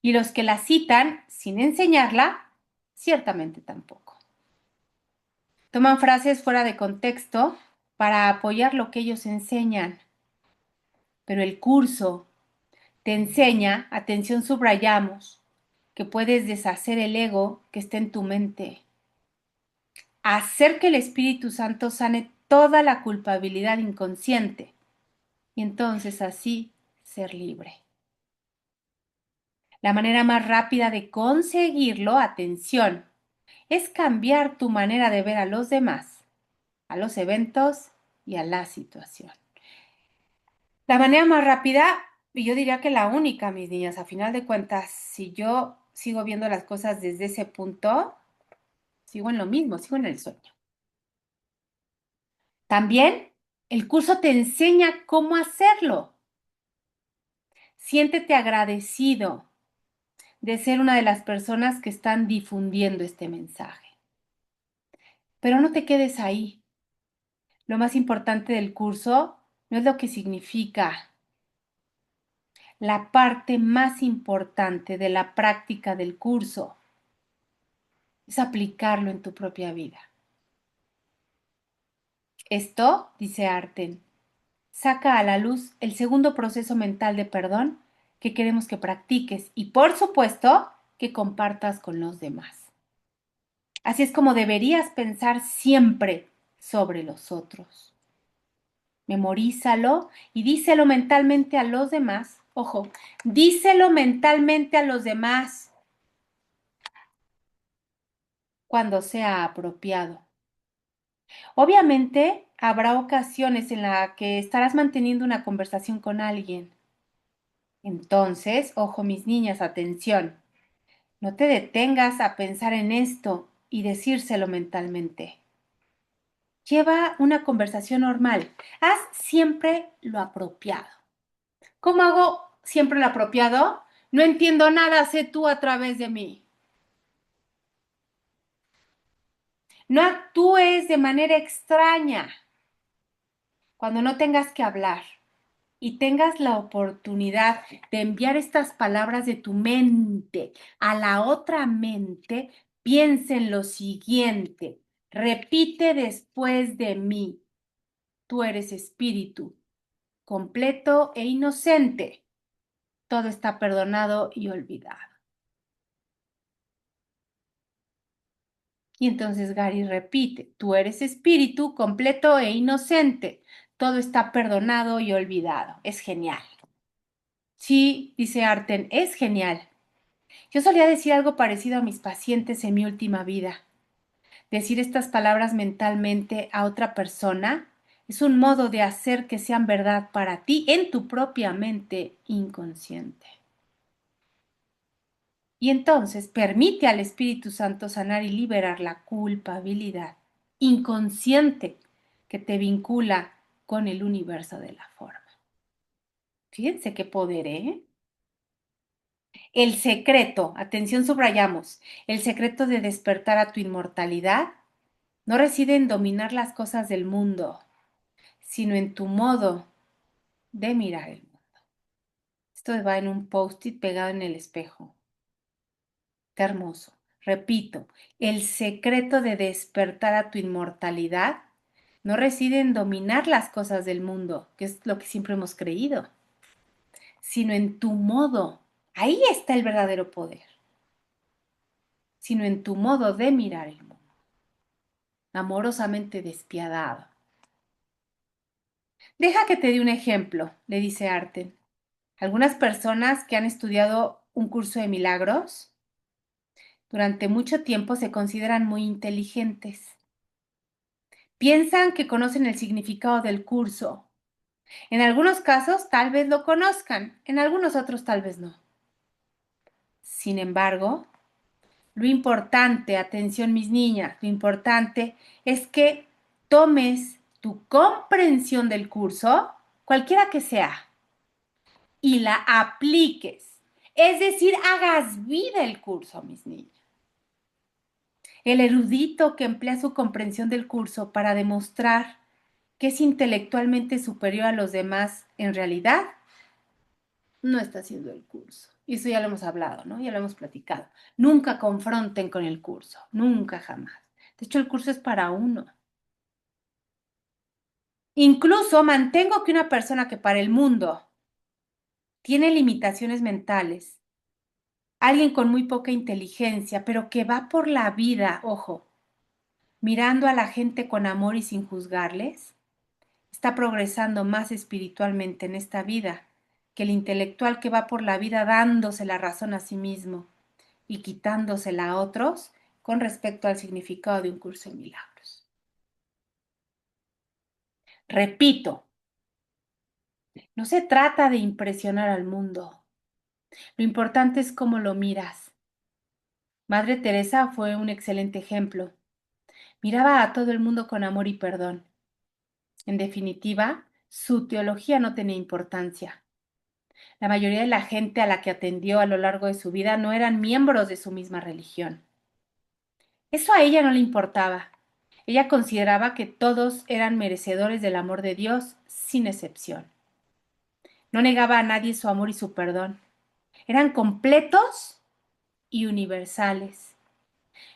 Y los que la citan sin enseñarla, ciertamente tampoco. Toman frases fuera de contexto para apoyar lo que ellos enseñan. Pero el curso te enseña, atención subrayamos, que puedes deshacer el ego que está en tu mente, hacer que el Espíritu Santo sane toda la culpabilidad inconsciente y entonces así ser libre. La manera más rápida de conseguirlo, atención, es cambiar tu manera de ver a los demás, a los eventos y a la situación. La manera más rápida, y yo diría que la única, mis niñas, a final de cuentas, si yo sigo viendo las cosas desde ese punto, sigo en lo mismo, sigo en el sueño. También el curso te enseña cómo hacerlo. Siéntete agradecido de ser una de las personas que están difundiendo este mensaje. Pero no te quedes ahí. Lo más importante del curso no es lo que significa. La parte más importante de la práctica del curso es aplicarlo en tu propia vida. Esto, dice Arten, saca a la luz el segundo proceso mental de perdón que queremos que practiques y, por supuesto, que compartas con los demás. Así es como deberías pensar siempre sobre los otros. Memorízalo y díselo mentalmente a los demás. Ojo, díselo mentalmente a los demás cuando sea apropiado. Obviamente, habrá ocasiones en las que estarás manteniendo una conversación con alguien. Entonces, ojo, mis niñas, atención. No te detengas a pensar en esto y decírselo mentalmente. Lleva una conversación normal. Haz siempre lo apropiado. ¿Cómo hago siempre lo apropiado? No entiendo nada, sé tú a través de mí. No actúes de manera extraña cuando no tengas que hablar y tengas la oportunidad de enviar estas palabras de tu mente a la otra mente. Piensa en lo siguiente. Repite después de mí. Tú eres espíritu completo e inocente. Todo está perdonado y olvidado. Y entonces Gary repite, tú eres espíritu completo e inocente. Todo está perdonado y olvidado. Es genial. Sí, dice Arten, es genial. Yo solía decir algo parecido a mis pacientes en mi última vida. Decir estas palabras mentalmente a otra persona es un modo de hacer que sean verdad para ti en tu propia mente inconsciente. Y entonces permite al Espíritu Santo sanar y liberar la culpabilidad inconsciente que te vincula con el universo de la forma. Fíjense qué poder, ¿eh? El secreto, atención, subrayamos, el secreto de despertar a tu inmortalidad no reside en dominar las cosas del mundo, sino en tu modo de mirar el mundo. Esto va en un post-it pegado en el espejo. Qué hermoso. Repito, el secreto de despertar a tu inmortalidad no reside en dominar las cosas del mundo, que es lo que siempre hemos creído, sino en tu modo. Ahí está el verdadero poder, sino en tu modo de mirar el mundo, amorosamente despiadado. Deja que te dé un ejemplo, le dice Arten. Algunas personas que han estudiado un curso de milagros durante mucho tiempo se consideran muy inteligentes. Piensan que conocen el significado del curso. En algunos casos tal vez lo conozcan, en algunos otros tal vez no. Sin embargo, lo importante, atención mis niñas, lo importante es que tomes tu comprensión del curso, cualquiera que sea, y la apliques. Es decir, hagas vida el curso, mis niñas. El erudito que emplea su comprensión del curso para demostrar que es intelectualmente superior a los demás, en realidad no está haciendo el curso. Y eso ya lo hemos hablado, ¿no? Ya lo hemos platicado. Nunca confronten con el curso, nunca jamás. De hecho, el curso es para uno. Incluso mantengo que una persona que para el mundo tiene limitaciones mentales, alguien con muy poca inteligencia, pero que va por la vida, ojo, mirando a la gente con amor y sin juzgarles, está progresando más espiritualmente en esta vida que el intelectual que va por la vida dándose la razón a sí mismo y quitándosela a otros con respecto al significado de un curso en milagros. Repito, no se trata de impresionar al mundo. Lo importante es cómo lo miras. Madre Teresa fue un excelente ejemplo. Miraba a todo el mundo con amor y perdón. En definitiva, su teología no tenía importancia. La mayoría de la gente a la que atendió a lo largo de su vida no eran miembros de su misma religión. Eso a ella no le importaba. Ella consideraba que todos eran merecedores del amor de Dios, sin excepción. No negaba a nadie su amor y su perdón. Eran completos y universales.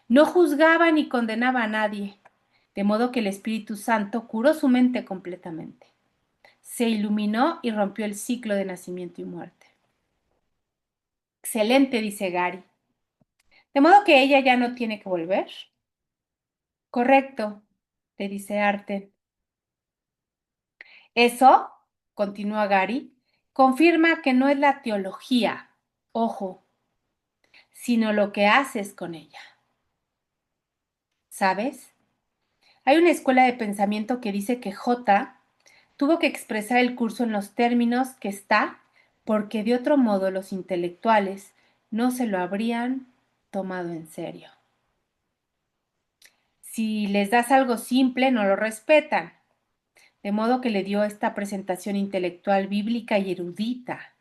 No juzgaba ni condenaba a nadie, de modo que el Espíritu Santo curó su mente completamente. Se iluminó y rompió el ciclo de nacimiento y muerte. Excelente, dice Gary. De modo que ella ya no tiene que volver. Correcto, le dice Arten. Eso, continúa Gary, confirma que no es la teología, ojo, sino lo que haces con ella. ¿Sabes? Hay una escuela de pensamiento que dice que J tuvo que expresar el curso en los términos que está porque de otro modo los intelectuales no se lo habrían tomado en serio. Si les das algo simple, no lo respetan. De modo que le dio esta presentación intelectual bíblica y erudita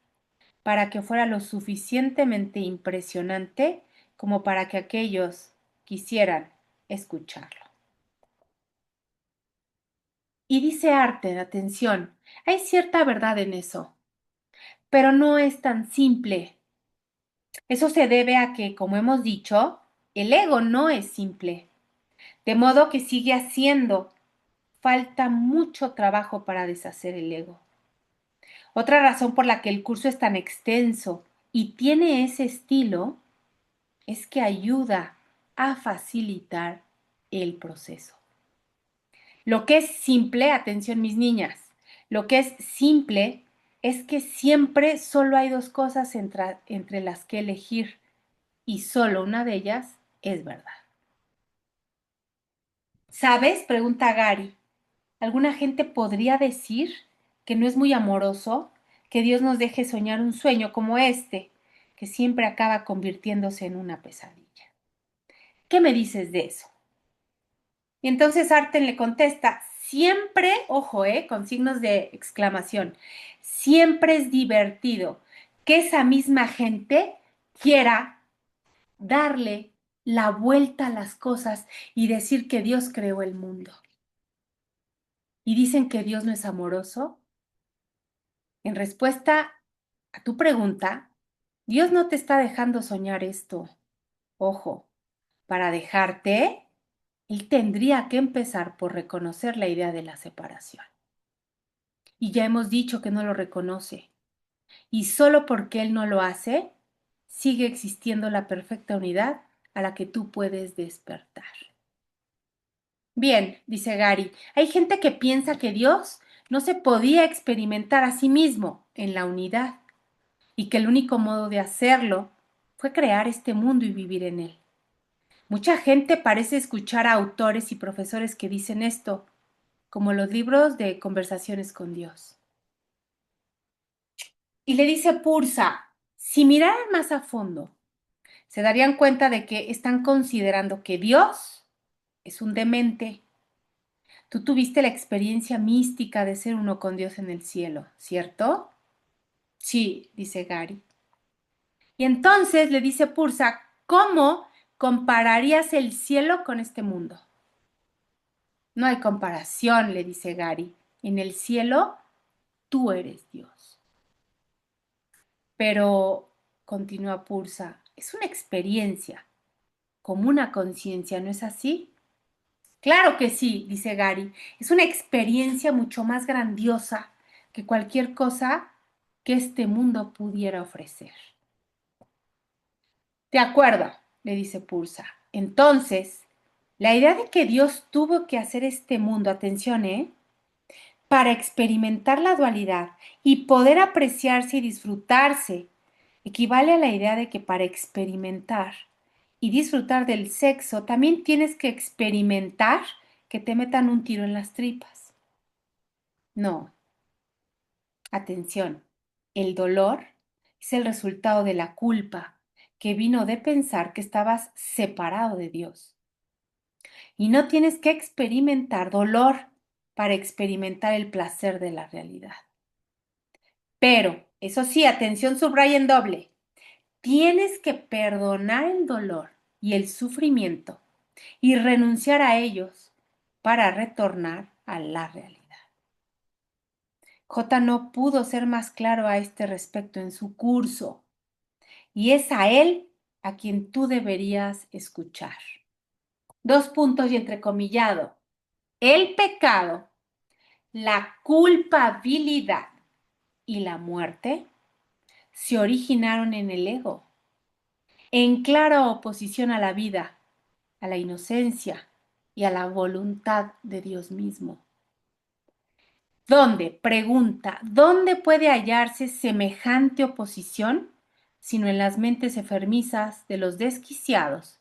para que fuera lo suficientemente impresionante como para que aquellos quisieran escucharlo. Y dice Arte, atención, hay cierta verdad en eso, pero no es tan simple. Eso se debe a que, como hemos dicho, el ego no es simple, de modo que sigue haciendo falta mucho trabajo para deshacer el ego. Otra razón por la que el curso es tan extenso y tiene ese estilo es que ayuda a facilitar el proceso. Lo que es simple, atención mis niñas, lo que es simple es que siempre solo hay dos cosas entre las que elegir y solo una de ellas es verdad. ¿Sabes? Pregunta Gary. ¿Alguna gente podría decir que no es muy amoroso que Dios nos deje soñar un sueño como este, que siempre acaba convirtiéndose en una pesadilla? ¿Qué me dices de eso? Y entonces Arten le contesta, siempre, ojo, con signos de exclamación, siempre es divertido que esa misma gente quiera darle la vuelta a las cosas y decir que Dios creó el mundo. ¿Y dicen que Dios no es amoroso? En respuesta a tu pregunta, Dios no te está dejando soñar esto. Ojo, para dejarte, Él tendría que empezar por reconocer la idea de la separación. Y ya hemos dicho que no lo reconoce. Y solo porque Él no lo hace, sigue existiendo la perfecta unidad a la que tú puedes despertar. Bien, dice Gary, hay gente que piensa que Dios no se podía experimentar a sí mismo en la unidad y que el único modo de hacerlo fue crear este mundo y vivir en él. Mucha gente parece escuchar a autores y profesores que dicen esto, como los libros de conversaciones con Dios. Y le dice Pursa, si miraran más a fondo, se darían cuenta de que están considerando que Dios es un demente. Tú tuviste la experiencia mística de ser uno con Dios en el cielo, ¿cierto? Sí, dice Gary. Y entonces le dice Pursa, ¿cómo compararías el cielo con este mundo? No hay comparación, le dice Gary. En el cielo, tú eres Dios. Pero, continúa Pursa, es una experiencia, como una conciencia, ¿no es así? Claro que sí, dice Gary. Es una experiencia mucho más grandiosa que cualquier cosa que este mundo pudiera ofrecer. De acuerdo, le dice Pursa. Entonces, la idea de que Dios tuvo que hacer este mundo, atención, para experimentar la dualidad y poder apreciarse y disfrutarse, equivale a la idea de que para experimentar y disfrutar del sexo también tienes que experimentar que te metan un tiro en las tripas. No, atención, el dolor es el resultado de la culpa que vino de pensar que estabas separado de Dios. Y no tienes que experimentar dolor para experimentar el placer de la realidad. Pero, eso sí, atención, subraya en doble. Tienes que perdonar el dolor y el sufrimiento y renunciar a ellos para retornar a la realidad. J no pudo ser más claro a este respecto en su curso, y es a él a quien tú deberías escuchar. Dos puntos y entrecomillado. El pecado, la culpabilidad y la muerte se originaron en el ego, en clara oposición a la vida, a la inocencia y a la voluntad de Dios mismo. ¿Dónde? Pregunta, ¿dónde puede hallarse semejante oposición? Sino en las mentes enfermizas de los desquiciados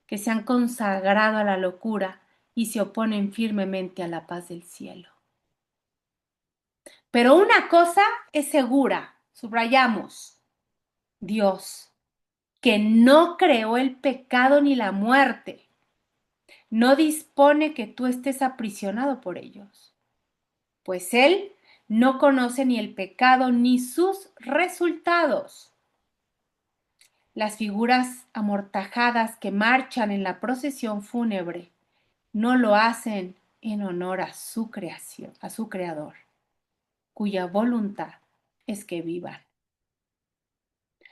que se han consagrado a la locura y se oponen firmemente a la paz del cielo. Pero una cosa es segura, subrayamos, Dios, que no creó el pecado ni la muerte, no dispone que tú estés aprisionado por ellos, pues Él no conoce ni el pecado ni sus resultados. Las figuras amortajadas que marchan en la procesión fúnebre no lo hacen en honor a su creación, a su creador, cuya voluntad es que vivan.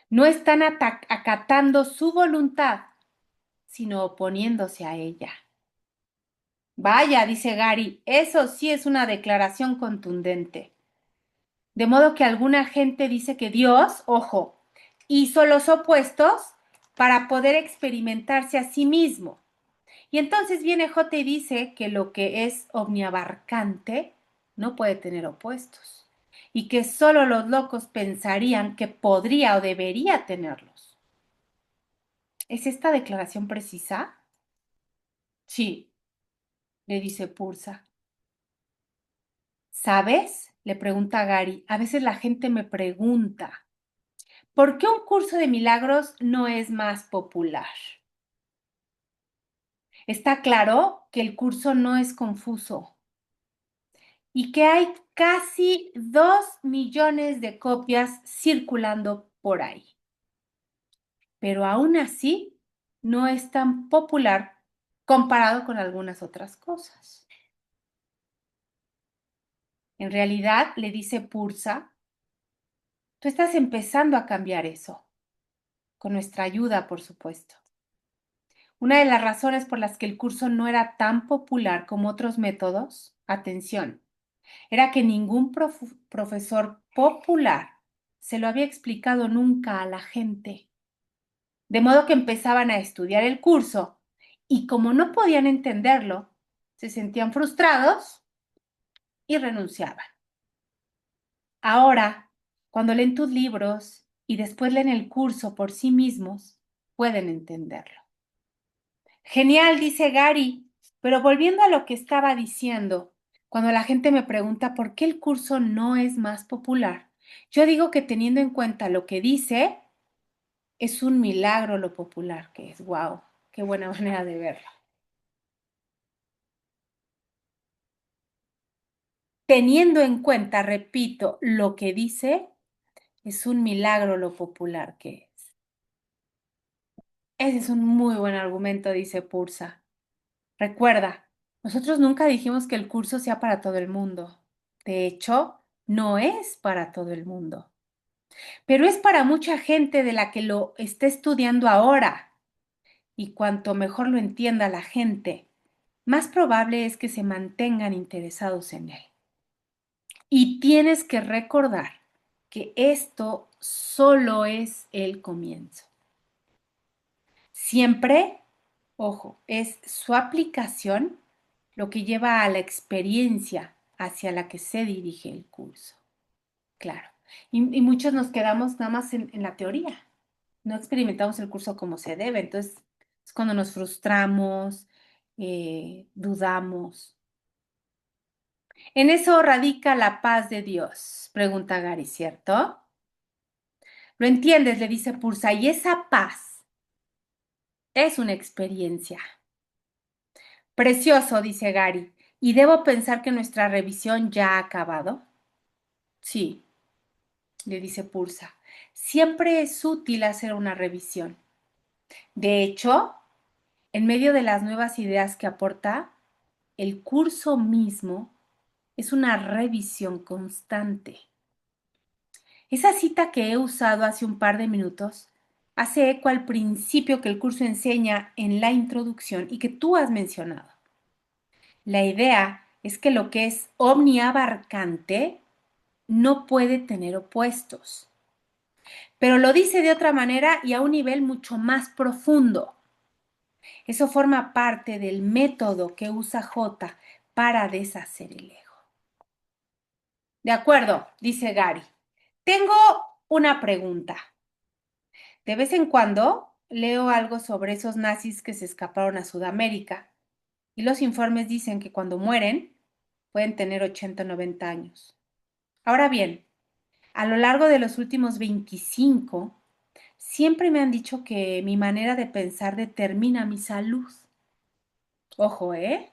No están acatando su voluntad, sino oponiéndose a ella. Vaya, dice Gary, eso sí es una declaración contundente. De modo que alguna gente dice que Dios, ojo, hizo los opuestos para poder experimentarse a sí mismo. Y entonces viene J y dice que lo que es omniabarcante no puede tener opuestos y que solo los locos pensarían que podría o debería tenerlos. ¿Es esta declaración precisa? Sí, le dice Pursa. ¿Sabes? Le pregunta Gary. A veces la gente me pregunta, ¿por qué un curso de milagros no es más popular? Está claro que el curso no es confuso y que hay casi 2 millones de copias circulando por ahí. Pero aún así no es tan popular comparado con algunas otras cosas. En realidad, le dice Pursa, tú estás empezando a cambiar eso, con nuestra ayuda, por supuesto. Una de las razones por las que el curso no era tan popular como otros métodos, atención, era que ningún profesor popular se lo había explicado nunca a la gente. De modo que empezaban a estudiar el curso y como no podían entenderlo, se sentían frustrados y renunciaban. Ahora, cuando leen tus libros y después leen el curso por sí mismos, pueden entenderlo. Genial, dice Gary, pero volviendo a lo que estaba diciendo, cuando la gente me pregunta por qué el curso no es más popular, yo digo que teniendo en cuenta lo que dice, es un milagro lo popular que es. ¡Wow! ¡Qué buena manera de verlo! Teniendo en cuenta, repito, lo que dice, es un milagro lo popular que es. Ese es un muy buen argumento, dice Pursa. Recuerda, nosotros nunca dijimos que el curso sea para todo el mundo. De hecho, no es para todo el mundo. Pero es para mucha gente de la que lo está estudiando ahora. Y cuanto mejor lo entienda la gente, más probable es que se mantengan interesados en él. Y tienes que recordar que esto solo es el comienzo. Siempre, ojo, es su aplicación lo que lleva a la experiencia hacia la que se dirige el curso. Claro. Y muchos nos quedamos nada más en la teoría. No experimentamos el curso como se debe. Entonces, es cuando nos frustramos, dudamos. En eso radica la paz de Dios, pregunta Gary, ¿cierto? ¿Lo entiendes? Le dice Pursa. Y esa paz es una experiencia. Precioso, dice Gary. ¿Y debo pensar que nuestra revisión ya ha acabado? Sí, le dice Pursa. Siempre es útil hacer una revisión. De hecho, en medio de las nuevas ideas que aporta, el curso mismo es una revisión constante. Esa cita que he usado hace un par de minutos hace eco al principio que el curso enseña en la introducción y que tú has mencionado. La idea es que lo que es omniabarcante no puede tener opuestos, pero lo dice de otra manera y a un nivel mucho más profundo. Eso forma parte del método que usa J para deshacer el ego. De acuerdo, dice Gary. Tengo una pregunta. De vez en cuando leo algo sobre esos nazis que se escaparon a Sudamérica y los informes dicen que cuando mueren pueden tener 80 o 90 años. Ahora bien, a lo largo de los últimos 25, siempre me han dicho que mi manera de pensar determina mi salud. Ojo, ¿eh?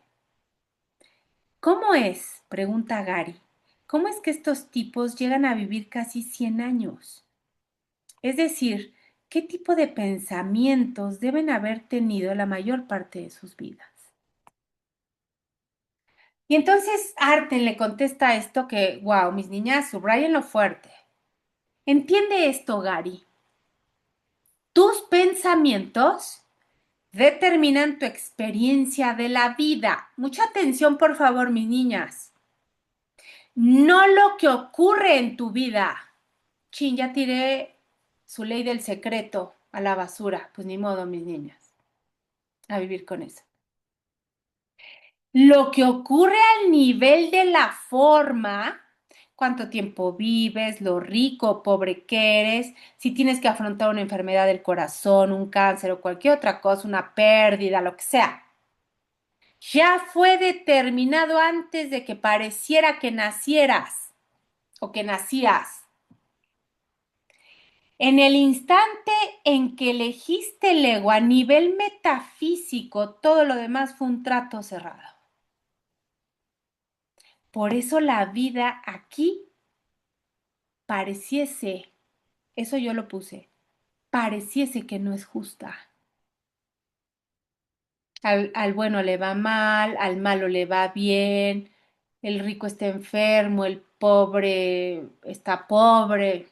¿Cómo es? Pregunta Gary. ¿Cómo es que estos tipos llegan a vivir casi 100 años? Es decir, ¿qué tipo de pensamientos deben haber tenido la mayor parte de sus vidas? Y entonces Arten le contesta a esto que, wow, mis niñas, subrayenlo fuerte. Entiende esto, Gary. Tus pensamientos determinan tu experiencia de la vida. Mucha atención, por favor, mis niñas. no lo que ocurre en tu vida. Chin, ya tiré su ley del secreto a la basura. Pues ni modo, mis niñas, a vivir con eso. Lo que ocurre al nivel de la forma, cuánto tiempo vives, lo rico o pobre que eres, si tienes que afrontar una enfermedad del corazón, un cáncer o cualquier otra cosa, una pérdida, lo que sea, ya fue determinado antes de que pareciera que nacieras o que nacías. En el instante en que elegiste el ego a nivel metafísico, todo lo demás fue un trato cerrado. Por eso la vida aquí pareciese, eso yo lo puse, pareciese que no es justa. Al bueno le va mal, al malo le va bien, el rico está enfermo, el pobre está pobre.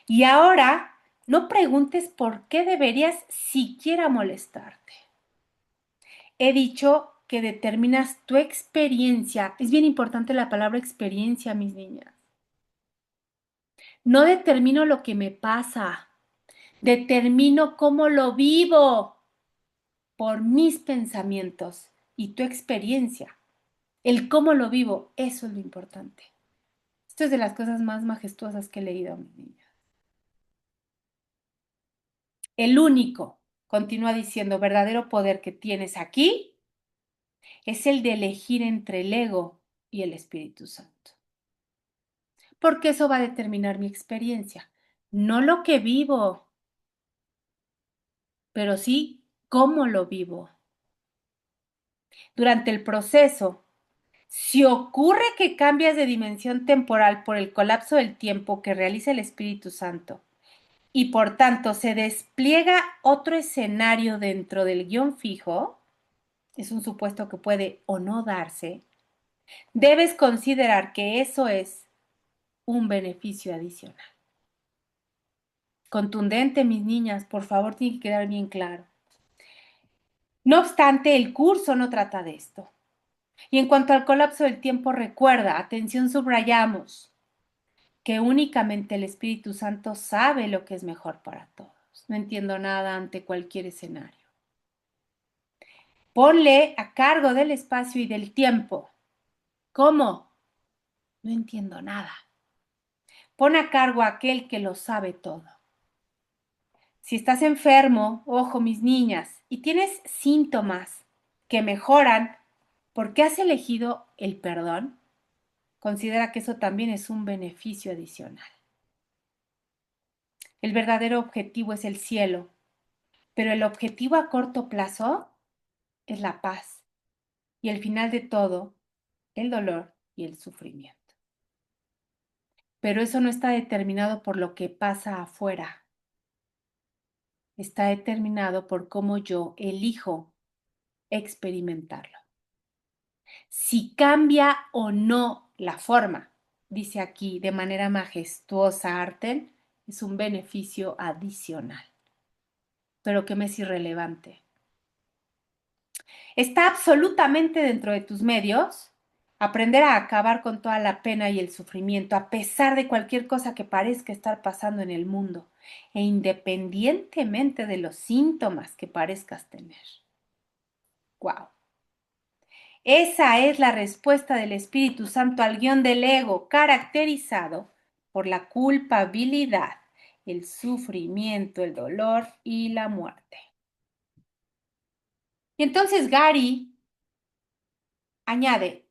Y ahora no preguntes por qué deberías siquiera molestarte. He dicho que determinas tu experiencia. Es bien importante la palabra experiencia, mis niñas. No determino lo que me pasa, determino cómo lo vivo por mis pensamientos y tu experiencia. El cómo lo vivo, eso es lo importante. Esto es de las cosas más majestuosas que he leído, mis niñas. El único, continúa diciendo, verdadero poder que tienes aquí es el de elegir entre el ego y el Espíritu Santo. Porque eso va a determinar mi experiencia. No lo que vivo, pero sí cómo lo vivo. Durante el proceso, si ocurre que cambias de dimensión temporal por el colapso del tiempo que realiza el Espíritu Santo y por tanto se despliega otro escenario dentro del guión fijo, es un supuesto que puede o no darse, debes considerar que eso es un beneficio adicional. Contundente, mis niñas, por favor, tiene que quedar bien claro. No obstante, el curso no trata de esto. Y en cuanto al colapso del tiempo, recuerda, atención, subrayamos, que únicamente el Espíritu Santo sabe lo que es mejor para todos. No entiendo nada ante cualquier escenario. Ponle a cargo del espacio y del tiempo. ¿Cómo? No entiendo nada. Pon a cargo a aquel que lo sabe todo. Si estás enfermo, ojo mis niñas, y tienes síntomas que mejoran porque has elegido el perdón, considera que eso también es un beneficio adicional. El verdadero objetivo es el cielo, pero el objetivo a corto plazo es la paz y el final de todo, el dolor y el sufrimiento. Pero eso no está determinado por lo que pasa afuera, está determinado por cómo yo elijo experimentarlo. Si cambia o no la forma, dice aquí de manera majestuosa Arten, es un beneficio adicional, pero que me es irrelevante. Está absolutamente dentro de tus medios aprender a acabar con toda la pena y el sufrimiento, a pesar de cualquier cosa que parezca estar pasando en el mundo, e independientemente de los síntomas que parezcas tener. ¡Wow! Esa es la respuesta del Espíritu Santo al guión del ego, caracterizado por la culpabilidad, el sufrimiento, el dolor y la muerte. Y entonces Gary añade,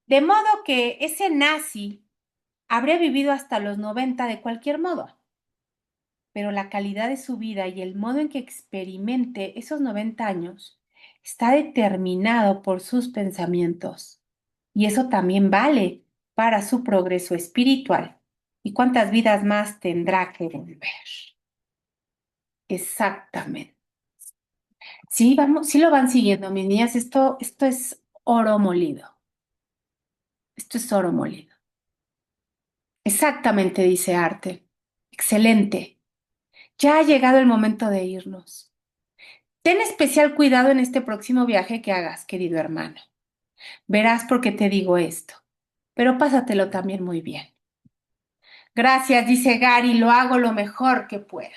de modo que ese nazi habría vivido hasta los 90 de cualquier modo, pero la calidad de su vida y el modo en que experimente esos 90 años está determinado por sus pensamientos. Y eso también vale para su progreso espiritual. ¿Y cuántas vidas más tendrá que volver? Exactamente. Sí, vamos, sí lo van siguiendo, mis niñas. Esto es oro molido. Esto es oro molido. Exactamente, dice Arte. Excelente. Ya ha llegado el momento de irnos. Ten especial cuidado en este próximo viaje que hagas, querido hermano. Verás por qué te digo esto. pero pásatelo también muy bien. Gracias, dice Gary, lo hago lo mejor que puedo.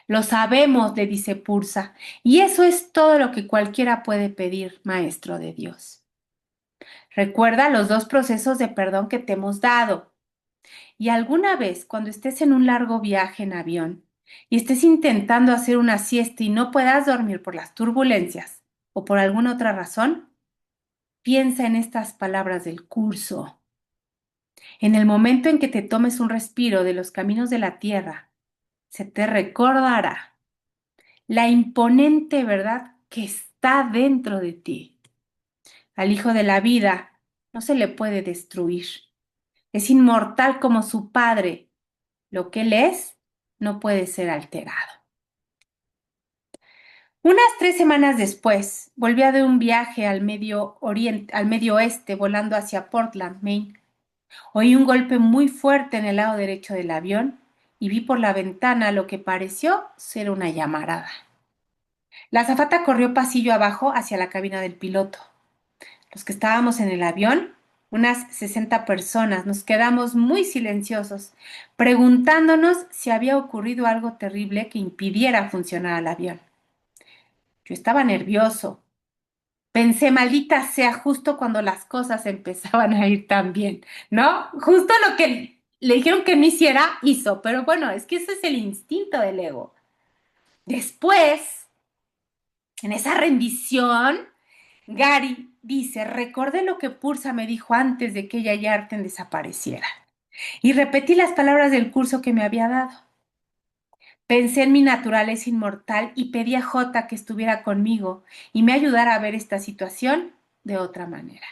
Lo sabemos, le dice Pursa, y eso es todo lo que cualquiera puede pedir, Maestro de Dios. Recuerda los dos procesos de perdón que te hemos dado. Y alguna vez, cuando estés en un largo viaje en avión y estés intentando hacer una siesta y no puedas dormir por las turbulencias o por alguna otra razón, piensa en estas palabras del curso. En el momento en que te tomes un respiro de los caminos de la tierra, se te recordará la imponente verdad que está dentro de ti. Al Hijo de la Vida no se le puede destruir. Es inmortal como su Padre. Lo que Él es no puede ser alterado. Unas 3 semanas después, volvía de un viaje al Medio Oeste, volando hacia Portland, Maine. Oí un golpe muy fuerte en el lado derecho del avión y vi por la ventana lo que pareció ser una llamarada. La azafata corrió pasillo abajo hacia la cabina del piloto. Los que estábamos en el avión, unas 60 personas, nos quedamos muy silenciosos, preguntándonos si había ocurrido algo terrible que impidiera funcionar el avión. Yo estaba nervioso. Pensé, maldita sea, justo cuando las cosas empezaban a ir tan bien, ¿no? Justo lo que le dijeron que no hiciera, hizo. Pero bueno, es que ese es el instinto del ego. Después, en esa rendición, Gary dice, recordé lo que Pursa me dijo antes de que ella y Arten desapareciera. Y repetí las palabras del curso que me había dado. Pensé en mi naturaleza inmortal y pedí a Jota que estuviera conmigo y me ayudara a ver esta situación de otra manera.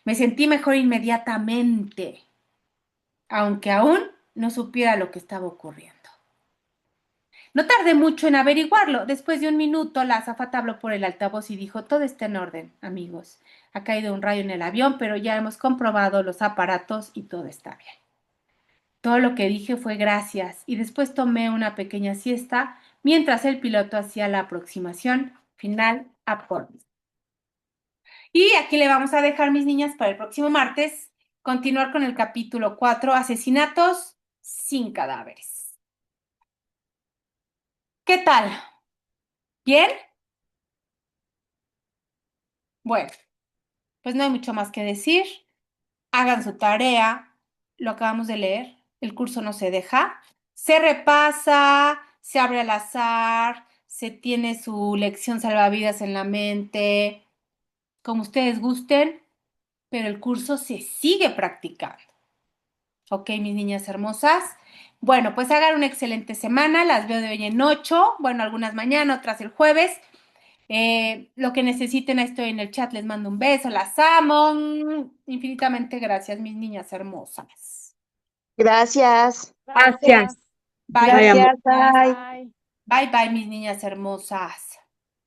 Me sentí mejor inmediatamente, aunque aún no supiera lo que estaba ocurriendo. No tardé mucho en averiguarlo. Después de un minuto, la azafata habló por el altavoz y dijo, todo está en orden, amigos. Ha caído un rayo en el avión, pero ya hemos comprobado los aparatos y todo está bien. Todo lo que dije fue gracias y después tomé una pequeña siesta mientras el piloto hacía la aproximación final a Portland. Y aquí le vamos a dejar, mis niñas, para el próximo martes, continuar con el capítulo 4, asesinatos sin cadáveres. ¿Qué tal? ¿Bien? Bueno, pues no hay mucho más que decir. Hagan su tarea, lo acabamos de leer, el curso no se deja, se repasa, se abre al azar, se tiene su lección salvavidas en la mente, como ustedes gusten, pero el curso se sigue practicando. Ok, mis niñas hermosas. Bueno, pues hagan una excelente semana, las veo de hoy en 8, bueno, algunas mañana, otras el jueves. Lo que necesiten, ahí estoy en el chat, les mando un beso, las amo. Infinitamente gracias, mis niñas hermosas. Gracias, Gracias. Bye, Bye, amor. gracias, bye. bye, bye, mis niñas hermosas.